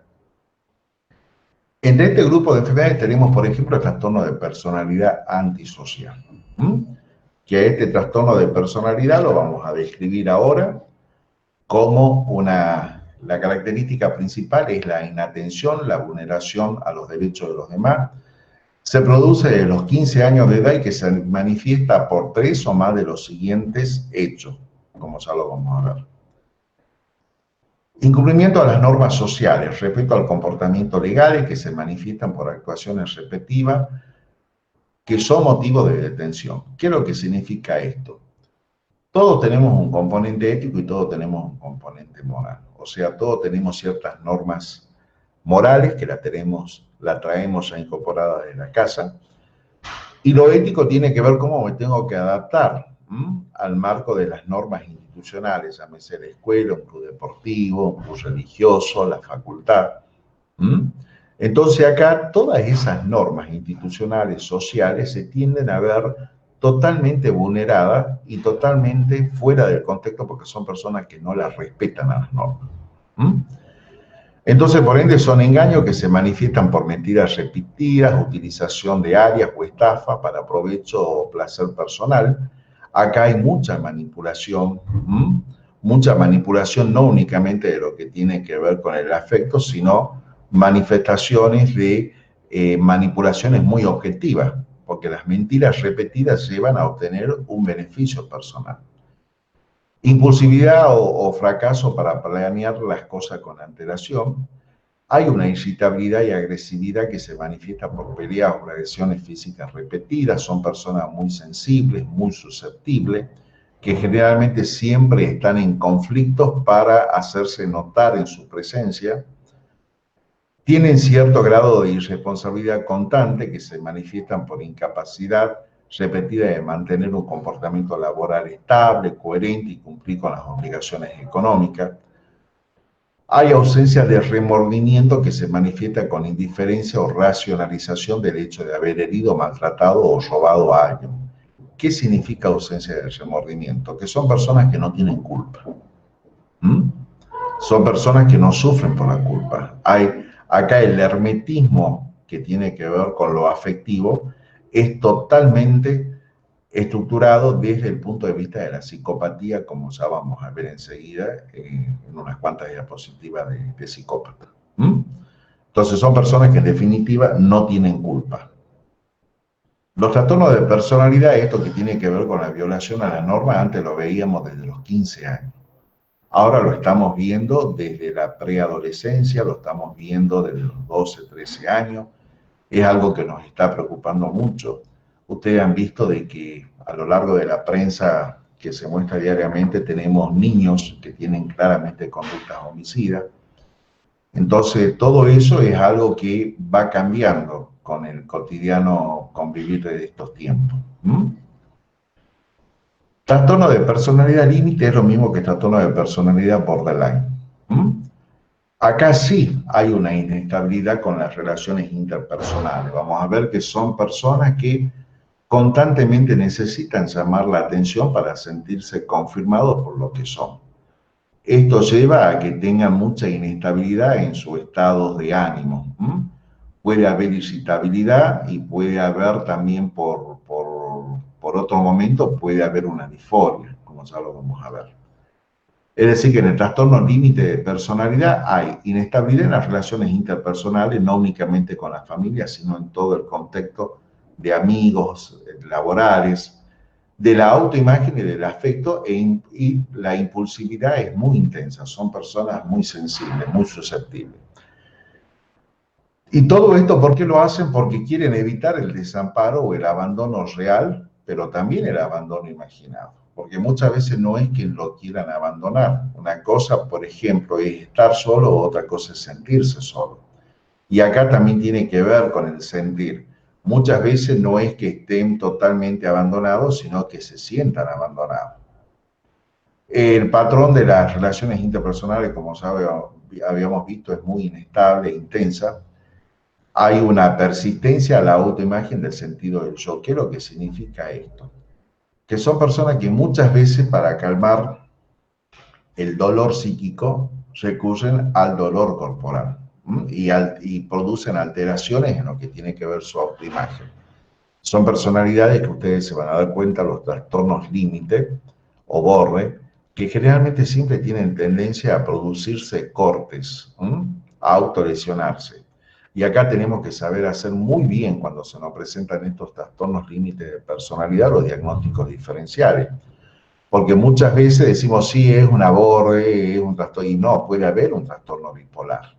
Entre este grupo de enfermedades tenemos, por ejemplo, el trastorno de personalidad antisocial. Que a este trastorno de personalidad lo vamos a describir ahora como la característica principal es la inatención, la vulneración a los derechos de los demás. Se produce desde los 15 años de edad y que se manifiesta por 3 o más de los siguientes hechos, como ya lo vamos a ver. Incumplimiento a las normas sociales, respecto al comportamiento legal, que se manifiestan por actuaciones repetitivas, que son motivo de detención. ¿Qué es lo que significa esto? Todos tenemos un componente ético y todos tenemos un componente moral. O sea, todos tenemos ciertas normas morales que la traemos ya incorporadas de la casa. Y lo ético tiene que ver cómo me tengo que adaptar al marco de las normas institucionales, llámese la escuela, un club deportivo, un club religioso, la facultad. Entonces acá todas esas normas institucionales, sociales, se tienden a ver totalmente vulneradas y totalmente fuera del contexto porque son personas que no las respetan a las normas. Entonces, por ende, son engaños que se manifiestan por mentiras repetidas, utilización de alias o estafa para provecho o placer personal. Acá hay mucha manipulación no únicamente de lo que tiene que ver con el afecto, sino manifestaciones de manipulaciones muy objetivas, porque las mentiras repetidas llevan a obtener un beneficio personal. Impulsividad o fracaso para planear las cosas con antelación. Hay una irritabilidad y agresividad que se manifiesta por peleas o agresiones físicas repetidas. Son personas muy sensibles, muy susceptibles, que generalmente siempre están en conflictos para hacerse notar en su presencia. Tienen cierto grado de irresponsabilidad constante que se manifiestan por incapacidad repetida de mantener un comportamiento laboral estable, coherente y cumplir con las obligaciones económicas. Hay ausencia de remordimiento que se manifiesta con indiferencia o racionalización del hecho de haber herido, maltratado o robado a alguien. ¿Qué significa ausencia de remordimiento? Que son personas que no tienen culpa. Son personas que no sufren por la culpa. Hay acá el hermetismo que tiene que ver con lo afectivo es totalmente estructurado desde el punto de vista de la psicopatía, como ya vamos a ver enseguida en unas cuantas diapositivas de psicópata. Entonces son personas que en definitiva no tienen culpa. Los trastornos de personalidad, esto que tiene que ver con la violación a la norma, antes lo veíamos desde los 15 años. Ahora lo estamos viendo desde la preadolescencia, lo estamos viendo desde los 12, 13 años. Es algo que nos está preocupando mucho. Ustedes han visto de que a lo largo de la prensa que se muestra diariamente, tenemos niños que tienen claramente conductas homicidas. Entonces, todo eso es algo que va cambiando con el cotidiano convivir de estos tiempos. Trastorno de personalidad límite es lo mismo que trastorno de personalidad borderline. Acá sí hay una inestabilidad con las relaciones interpersonales. Vamos a ver que son personas que constantemente necesitan llamar la atención para sentirse confirmados por lo que son. Esto lleva a que tengan mucha inestabilidad en su estado de ánimo. Puede haber irritabilidad y puede haber también por otro momento, puede haber una disforia, como ya lo vamos a ver. Es decir, que en el trastorno límite de personalidad hay inestabilidad en las relaciones interpersonales, no únicamente con la familia, sino en todo el contexto de amigos, laborales, de la autoimagen y del afecto, y la impulsividad es muy intensa. Son personas muy sensibles, muy susceptibles. Y todo esto, ¿por qué lo hacen? Porque quieren evitar el desamparo o el abandono real, pero también el abandono imaginado. Porque muchas veces no es que lo quieran abandonar. Una cosa, por ejemplo, es estar solo, otra cosa es sentirse solo. Y acá también tiene que ver con el sentir. Muchas veces no es que estén totalmente abandonados, sino que se sientan abandonados. El patrón de las relaciones interpersonales, como habíamos visto, es muy inestable e intensa. Hay una persistencia a la autoimagen del sentido del yo. ¿Qué es lo que significa esto? Que son personas que muchas veces, para calmar el dolor psíquico, recurren al dolor corporal y producen alteraciones en lo que tiene que ver su autoimagen. Son personalidades que ustedes se van a dar cuenta, los trastornos límite o borre, que generalmente siempre tienen tendencia a producirse cortes, a autolesionarse. Y acá tenemos que saber hacer muy bien, cuando se nos presentan estos trastornos límite de personalidad, los diagnósticos diferenciales. Porque muchas veces decimos, sí, es una borre, es un trastorno, y no, puede haber un trastorno bipolar.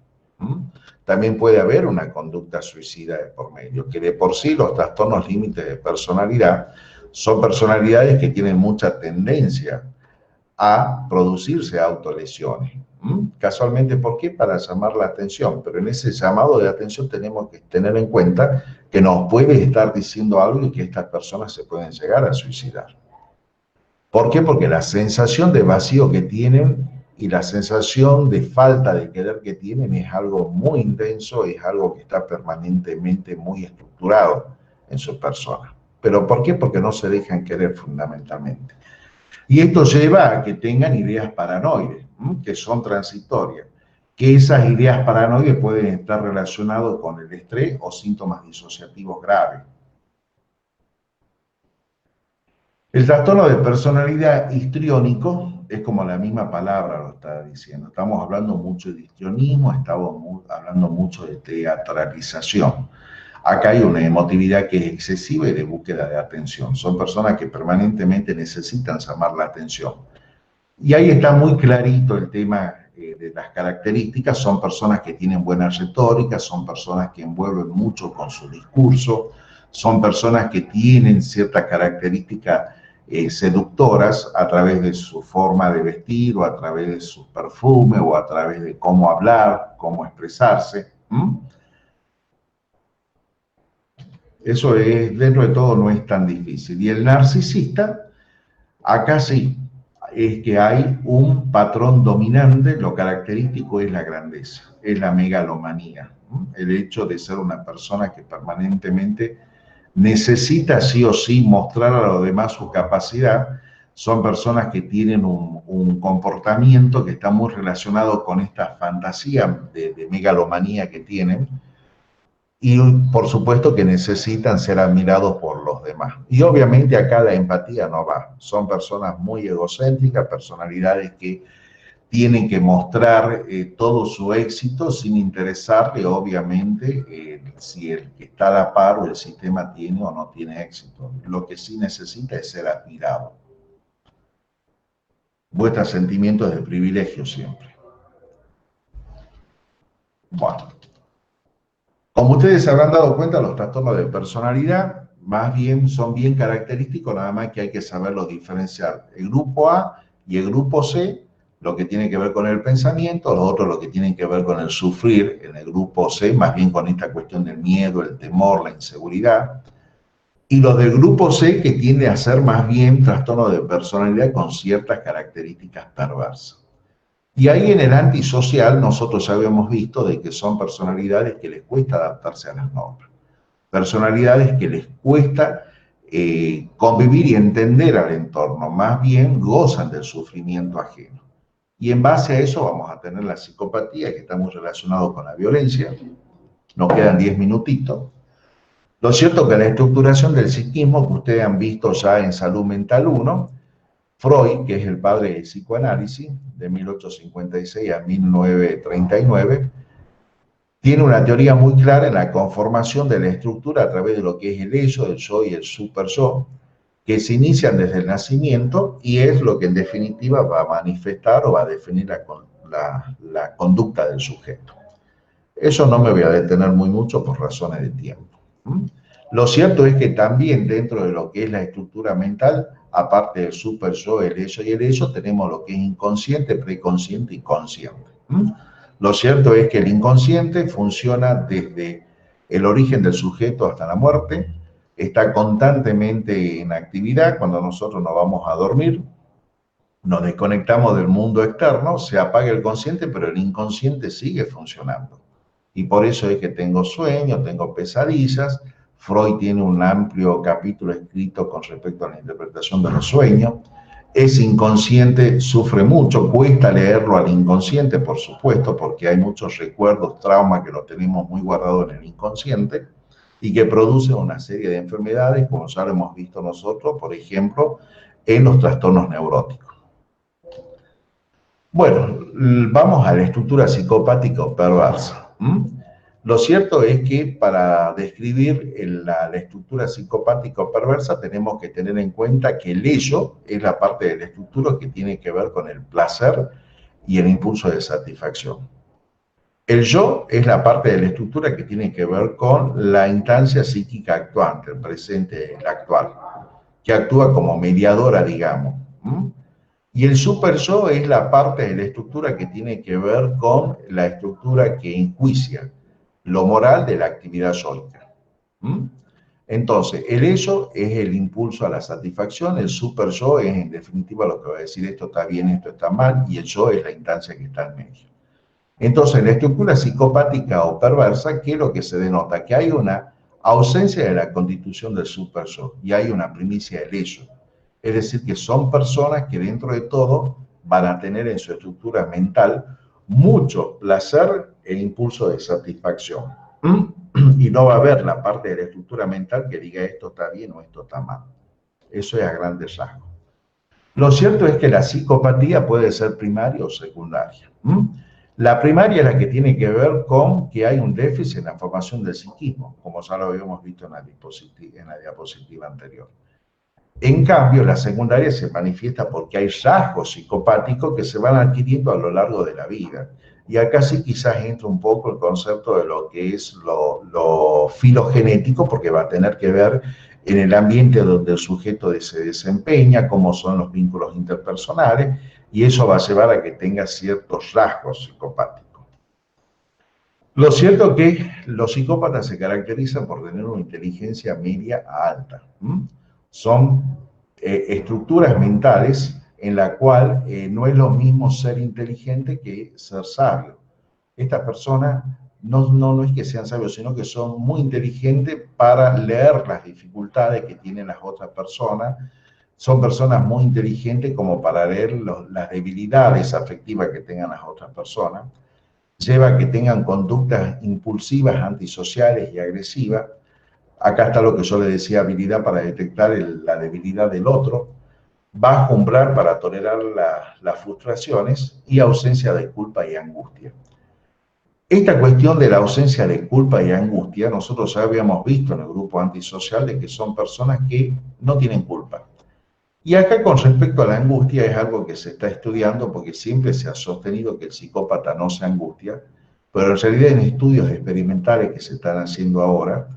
También puede haber una conducta suicida de por medio, que de por sí los trastornos límites de personalidad son personalidades que tienen mucha tendencia a producirse autolesiones. Casualmente, ¿por qué? Para llamar la atención, pero en ese llamado de atención tenemos que tener en cuenta que nos puede estar diciendo algo y que estas personas se pueden llegar a suicidar. ¿Por qué? Porque la sensación de vacío que tienen y la sensación de falta de querer que tienen es algo muy intenso, es algo que está permanentemente muy estructurado en su persona. ¿Pero por qué? Porque no se dejan querer fundamentalmente. Y esto lleva a que tengan ideas paranoides, que son transitorias, que esas ideas paranoides pueden estar relacionadas con el estrés o síntomas disociativos graves. El trastorno de personalidad histriónico es como la misma palabra lo está diciendo. Estamos hablando mucho de histrionismo, estamos hablando mucho de teatralización. Acá hay una emotividad que es excesiva y de búsqueda de atención. Son personas que permanentemente necesitan llamar la atención. Y ahí está muy clarito el tema de las características. Son personas que tienen buena retórica, son personas que envuelven mucho con su discurso, son personas que tienen ciertas características seductoras a través de su forma de vestir o a través de su perfume o a través de cómo hablar, cómo expresarse. Eso es, dentro de todo no es tan difícil. Y el narcisista, acá sí, es que hay un patrón dominante, lo característico es la grandeza, es la megalomanía, el hecho de ser una persona que permanentemente necesita sí o sí mostrar a los demás su capacidad. Son personas que tienen un comportamiento que está muy relacionado con esta fantasía de megalomanía que tienen, y por supuesto que necesitan ser admirados por los demás. Y obviamente acá la empatía no va. Son personas muy egocéntricas, personalidades que tienen que mostrar todo su éxito sin interesarle, obviamente, si el que está a la par o el sistema tiene o no tiene éxito. Lo que sí necesita es ser admirado. Vuestros sentimientos de privilegio siempre. Bueno. Como ustedes se habrán dado cuenta, los trastornos de personalidad más bien son bien característicos, nada más que hay que saberlo diferenciar. El grupo A y el grupo C, lo que tiene que ver con el pensamiento, los otros lo que tienen que ver con el sufrir, en el grupo C, más bien con esta cuestión del miedo, el temor, la inseguridad. Y los del grupo C, que tiende a ser más bien trastorno de personalidad con ciertas características perversas. Y ahí en el antisocial nosotros ya habíamos visto de que son personalidades que les cuesta adaptarse a las normas. Personalidades que les cuesta convivir y entender al entorno, más bien gozan del sufrimiento ajeno. Y en base a eso vamos a tener la psicopatía, que está muy relacionado con la violencia. Nos quedan 10 minutitos. Lo cierto es que la estructuración del psiquismo, que ustedes han visto ya en Salud Mental 1, Freud, que es el padre del psicoanálisis, de 1856 a 1939, tiene una teoría muy clara en la conformación de la estructura a través de lo que es el ello, el yo y el super yo, que se inician desde el nacimiento y es lo que en definitiva va a manifestar o va a definir la conducta del sujeto. Eso no me voy a detener muy mucho por razones de tiempo. Lo cierto es que también dentro de lo que es la estructura mental, aparte del super yo, el ello y el ello, tenemos lo que es inconsciente, preconsciente y consciente. Lo cierto es que el inconsciente funciona desde el origen del sujeto hasta la muerte, está constantemente en actividad. Cuando nosotros nos vamos a dormir, nos desconectamos del mundo externo, se apaga el consciente, pero el inconsciente sigue funcionando. Y por eso es que tengo sueños, tengo pesadillas. Freud tiene un amplio capítulo escrito con respecto a la interpretación de los sueños. Ese inconsciente sufre mucho, cuesta leerlo al inconsciente, por supuesto, porque hay muchos recuerdos, traumas que lo tenemos muy guardados en el inconsciente y que producen una serie de enfermedades, como ya lo hemos visto nosotros, por ejemplo, en los trastornos neuróticos. Bueno, vamos a la estructura psicopática o perversa. Lo cierto es que para describir la estructura psicopática o perversa tenemos que tener en cuenta que el ello es la parte de la estructura que tiene que ver con el placer y el impulso de satisfacción. El yo es la parte de la estructura que tiene que ver con la instancia psíquica actuante, el presente, el actual, que actúa como mediadora, digamos. Y el super yo es la parte de la estructura que tiene que ver con la estructura que enjuicia lo moral de la actividad yoica. Entonces, el ello es el impulso a la satisfacción, el super yo es en definitiva lo que va a decir esto está bien, esto está mal, y el yo es la instancia que está en medio. Entonces, la estructura psicopática o perversa, ¿qué es lo que se denota? Que hay una ausencia de la constitución del super yo y hay una primicia del ello. Es decir, que son personas que dentro de todo van a tener en su estructura mental mucho placer e impulso de satisfacción. Y no va a haber la parte de la estructura mental que diga esto está bien o esto está mal. Eso es a grandes rasgos. Lo cierto es que la psicopatía puede ser primaria o secundaria. La primaria es la que tiene que ver con que hay un déficit en la formación del psiquismo, como ya lo habíamos visto en la diapositiva anterior. En cambio, la secundaria se manifiesta porque hay rasgos psicopáticos que se van adquiriendo a lo largo de la vida. Y acá sí quizás entra un poco el concepto de lo que es lo filogenético, porque va a tener que ver en el ambiente donde el sujeto se desempeña, cómo son los vínculos interpersonales, y eso va a llevar a que tenga ciertos rasgos psicopáticos. Lo cierto es que los psicópatas se caracterizan por tener una inteligencia media a alta. Son estructuras mentales en la cual no es lo mismo ser inteligente que ser sabio. Estas personas no es que sean sabios, sino que son muy inteligentes para leer las dificultades que tienen las otras personas. Son personas muy inteligentes como para leer las debilidades afectivas que tengan las otras personas. Lleva a que tengan conductas impulsivas, antisociales y agresivas. Acá está lo que yo le decía, habilidad para detectar la debilidad del otro, bajo umbral para tolerar las frustraciones y ausencia de culpa y angustia. Esta cuestión de la ausencia de culpa y angustia, nosotros ya habíamos visto en el grupo antisocial de que son personas que no tienen culpa. Y acá con respecto a la angustia es algo que se está estudiando porque siempre se ha sostenido que el psicópata no se angustia, pero en realidad en estudios experimentales que se están haciendo ahora,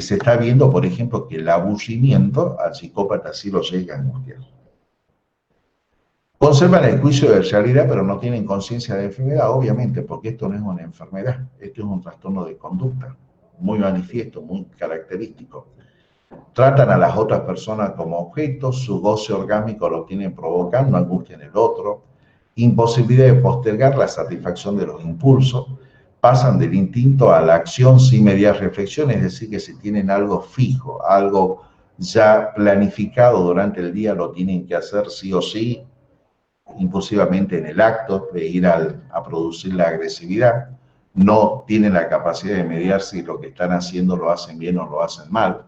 se está viendo, por ejemplo, que el aburrimiento al psicópata sí lo llega a angustiar. Conservan el juicio de realidad, pero no tienen conciencia de enfermedad, obviamente, porque esto no es una enfermedad, esto es un trastorno de conducta, muy manifiesto, muy característico. Tratan a las otras personas como objetos, su goce orgánico lo tienen provocando angustia en el otro, imposibilidad de postergar la satisfacción de los impulsos, pasan del instinto a la acción sin mediar reflexión, es decir, que si tienen algo fijo, algo ya planificado durante el día, lo tienen que hacer sí o sí, impulsivamente en el acto de ir a producir la agresividad, no tienen la capacidad de mediar si lo que están haciendo lo hacen bien o lo hacen mal.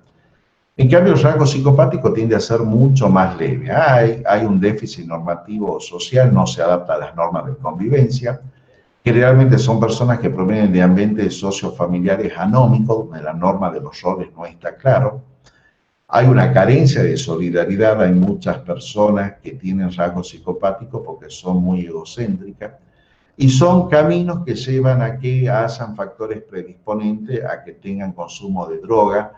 En cambio, el rasgo psicopático tiende a ser mucho más leve. Hay un déficit normativo social, no se adapta a las normas de convivencia. Generalmente son personas que provienen de ambientes sociofamiliares anómicos, donde la norma de los roles no está claro. Hay una carencia de solidaridad, hay muchas personas que tienen rasgos psicopáticos porque son muy egocéntricas. Y son caminos que llevan a que hayan factores predisponentes a que tengan consumo de droga,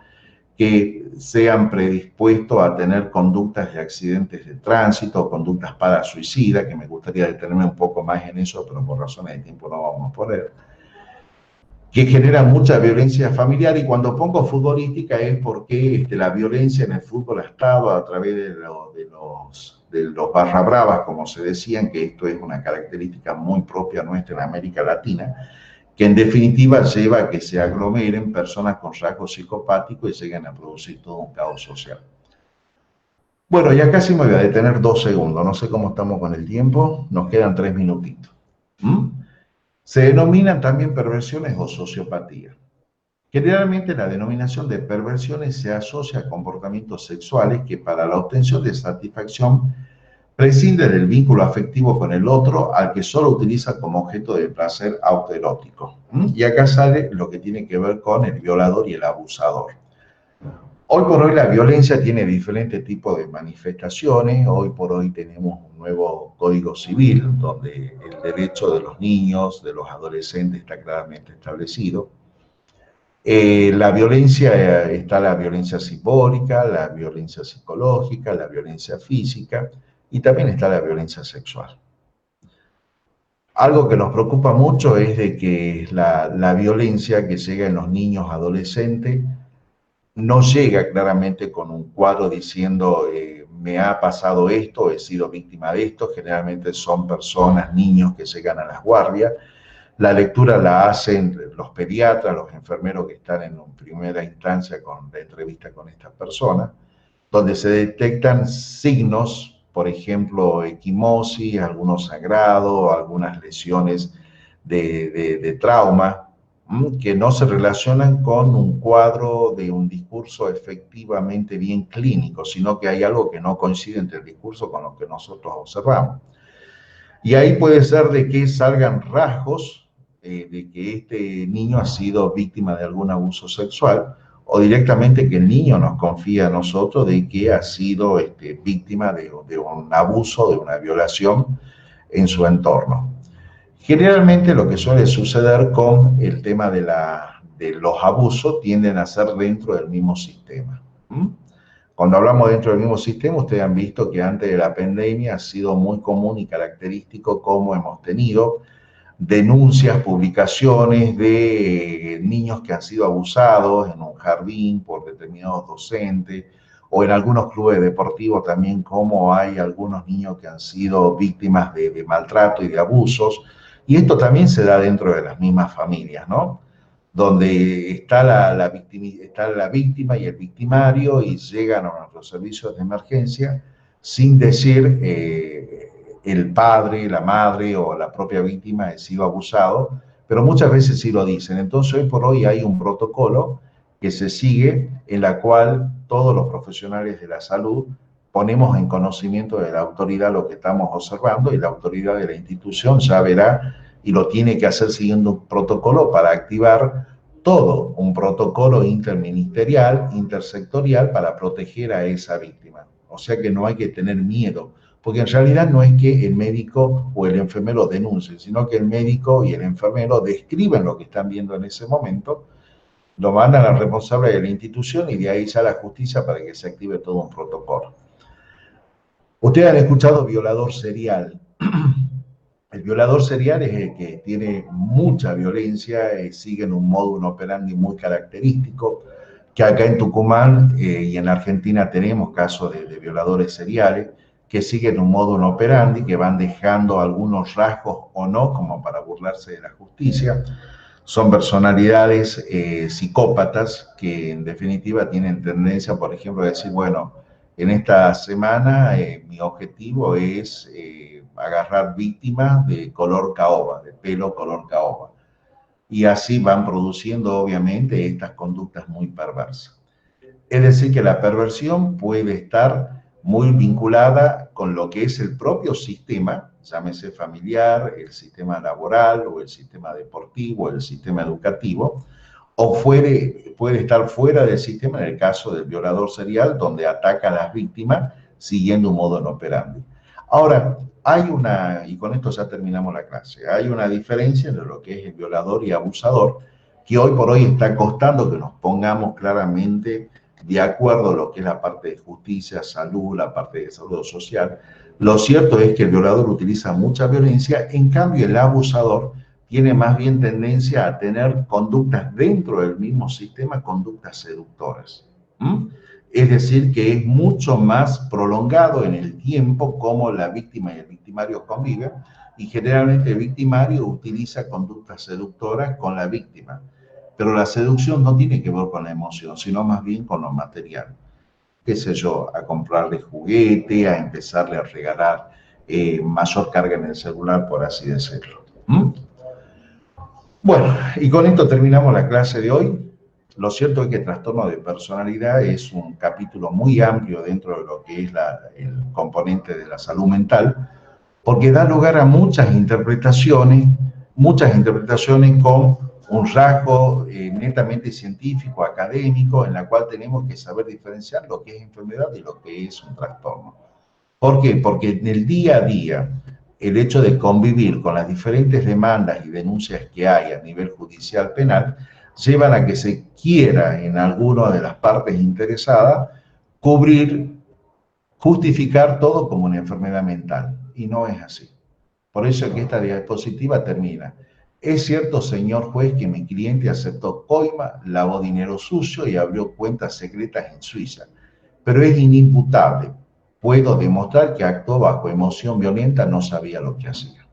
que sean predispuestos a tener conductas de accidentes de tránsito, conductas para suicida, que me gustaría detenerme un poco más en eso, pero por razones de tiempo no vamos a poder, que generan mucha violencia familiar, y cuando pongo futbolística es porque la violencia en el fútbol ha estado a través de los barra bravas, como se decían, que esto es una característica muy propia nuestra en América Latina, que en definitiva lleva a que se aglomeren personas con rasgos psicopáticos y lleguen a producir todo un caos social. Bueno, ya casi me voy a detener 2 segundos, no sé cómo estamos con el tiempo, nos quedan 3 minutitos. Se denominan también perversiones o sociopatía. Generalmente la denominación de perversiones se asocia a comportamientos sexuales que para la obtención de satisfacción prescinde del vínculo afectivo con el otro, al que solo utiliza como objeto de placer autoerótico. Y acá sale lo que tiene que ver con el violador y el abusador. Hoy por hoy la violencia tiene diferentes tipos de manifestaciones. Hoy por hoy tenemos un nuevo Código Civil, donde el derecho de los niños, de los adolescentes está claramente establecido. La violencia, está la violencia simbólica, la violencia psicológica, la violencia física, y también está la violencia sexual. Algo que nos preocupa mucho es de que la violencia que llega en los niños adolescentes no llega claramente con un cuadro diciendo me ha pasado esto, he sido víctima de esto. Generalmente son personas, niños que llegan a las guardias. La lectura la hacen los pediatras, los enfermeros que están en primera instancia con la entrevista con estas personas, donde se detectan signos, por ejemplo, equimosis, algunos sangrados, algunas lesiones de trauma, que no se relacionan con un cuadro de un discurso efectivamente bien clínico, sino que hay algo que no coincide entre el discurso con lo que nosotros observamos. Y ahí puede ser de que salgan rasgos de que este niño ha sido víctima de algún abuso sexual, o directamente que el niño nos confía a nosotros de que ha sido víctima de un abuso, de una violación en su entorno. Generalmente lo que suele suceder con el tema de los abusos tienden a ser dentro del mismo sistema. Cuando hablamos dentro del mismo sistema, ustedes han visto que antes de la pandemia ha sido muy común y característico cómo hemos tenido denuncias, publicaciones de niños que han sido abusados en un jardín por determinados docentes, o en algunos clubes deportivos también, como hay algunos niños que han sido víctimas de maltrato y de abusos. Y esto también se da dentro de las mismas familias, ¿no? Donde está la víctima y el victimario, y llegan a nuestros servicios de emergencia sin decir el padre, la madre o la propia víctima ha sido abusado, pero muchas veces sí lo dicen. Entonces, hoy por hoy hay un protocolo que se sigue, en la cual todos los profesionales de la salud ponemos en conocimiento de la autoridad lo que estamos observando, y la autoridad de la institución ya verá y lo tiene que hacer siguiendo un protocolo para activar todo un protocolo interministerial, intersectorial, para proteger a esa víctima. O sea que no hay que tener miedo, porque en realidad no es que el médico o el enfermero denuncien, sino que el médico y el enfermero describen lo que están viendo en ese momento, Lo mandan al responsable de la institución y de ahí ya a la justicia para que se active todo un protocolo. Ustedes han escuchado violador serial. El violador serial es el que tiene mucha violencia, sigue en un modus operandi muy característico, que acá en Tucumán y en Argentina tenemos casos de violadores seriales que siguen un modus operandi, que van dejando algunos rasgos o no, como para burlarse de la justicia. Son personalidades psicópatas que en definitiva tienen tendencia, por ejemplo, a decir, bueno, en esta semana mi objetivo es agarrar víctimas de color caoba, de pelo color caoba. Y así van produciendo, obviamente, estas conductas muy perversas. Es decir, que la perversión puede estar muy vinculada con lo que es el propio sistema, llámese familiar, el sistema laboral o el sistema deportivo, el sistema educativo, o puede estar fuera del sistema en el caso del violador serial, donde ataca a las víctimas siguiendo un modo operandi. Ahora, y con esto ya terminamos la clase, hay una diferencia entre lo que es el violador y abusador, que hoy por hoy está costando que nos pongamos claramente de acuerdo a lo que es la parte de justicia, salud, la parte de salud social. Lo cierto es que el violador utiliza mucha violencia, en cambio el abusador tiene más bien tendencia a tener conductas dentro del mismo sistema, conductas seductoras. Es decir, que es mucho más prolongado en el tiempo cómo la víctima y el victimario conviven, y generalmente el victimario utiliza conductas seductoras con la víctima. Pero la seducción no tiene que ver con la emoción, sino más bien con lo material. Qué sé yo, a comprarle juguete, a empezarle a regalar mayor carga en el celular, por así decirlo. Bueno, y con esto terminamos la clase de hoy. Lo cierto es que el trastorno de personalidad es un capítulo muy amplio dentro de lo que es el componente de la salud mental, porque da lugar a muchas interpretaciones con un rasgo netamente científico, académico, en la cual tenemos que saber diferenciar lo que es enfermedad y lo que es un trastorno. ¿Por qué? Porque en el día a día, el hecho de convivir con las diferentes demandas y denuncias que hay a nivel judicial penal, llevan a que se quiera en alguna de las partes interesadas justificar todo como una enfermedad mental, y no es así. Por eso es que esta diapositiva termina. Es cierto, señor juez, que mi cliente aceptó coima, lavó dinero sucio y abrió cuentas secretas en Suiza, pero es inimputable. Puedo demostrar que actuó bajo emoción violenta, no sabía lo que hacía.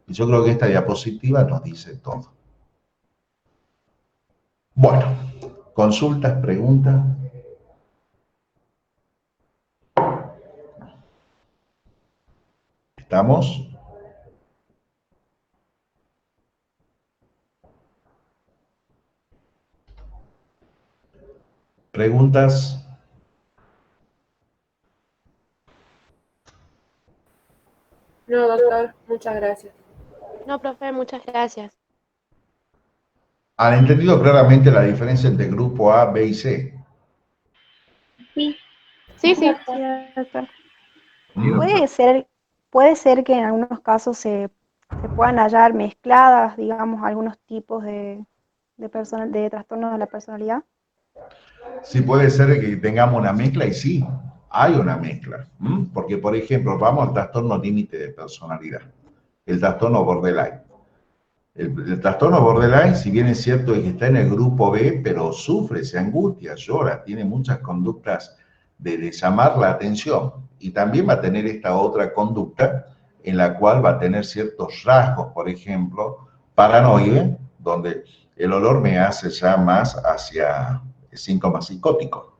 Y yo creo que esta diapositiva nos dice todo. Bueno, consultas, preguntas. ¿Estamos? ¿Preguntas? No, doctor, muchas gracias. No, profe, muchas gracias. ¿Han entendido claramente la diferencia entre grupo A, B y C? Sí, sí. Sí, doctor. Puede ser que en algunos casos se puedan hallar mezcladas, digamos, algunos tipos de trastornos de la personalidad. Sí, puede ser que tengamos una mezcla, y sí, hay una mezcla. Porque, por ejemplo, vamos al trastorno límite de personalidad, el trastorno borderline. El trastorno borderline, si bien es cierto que está en el grupo B, pero sufre, se angustia, llora, tiene muchas conductas de llamar la atención, y también va a tener esta otra conducta en la cual va a tener ciertos rasgos, por ejemplo, paranoide, donde el olor me hace ya más hacia el síntoma psicótico.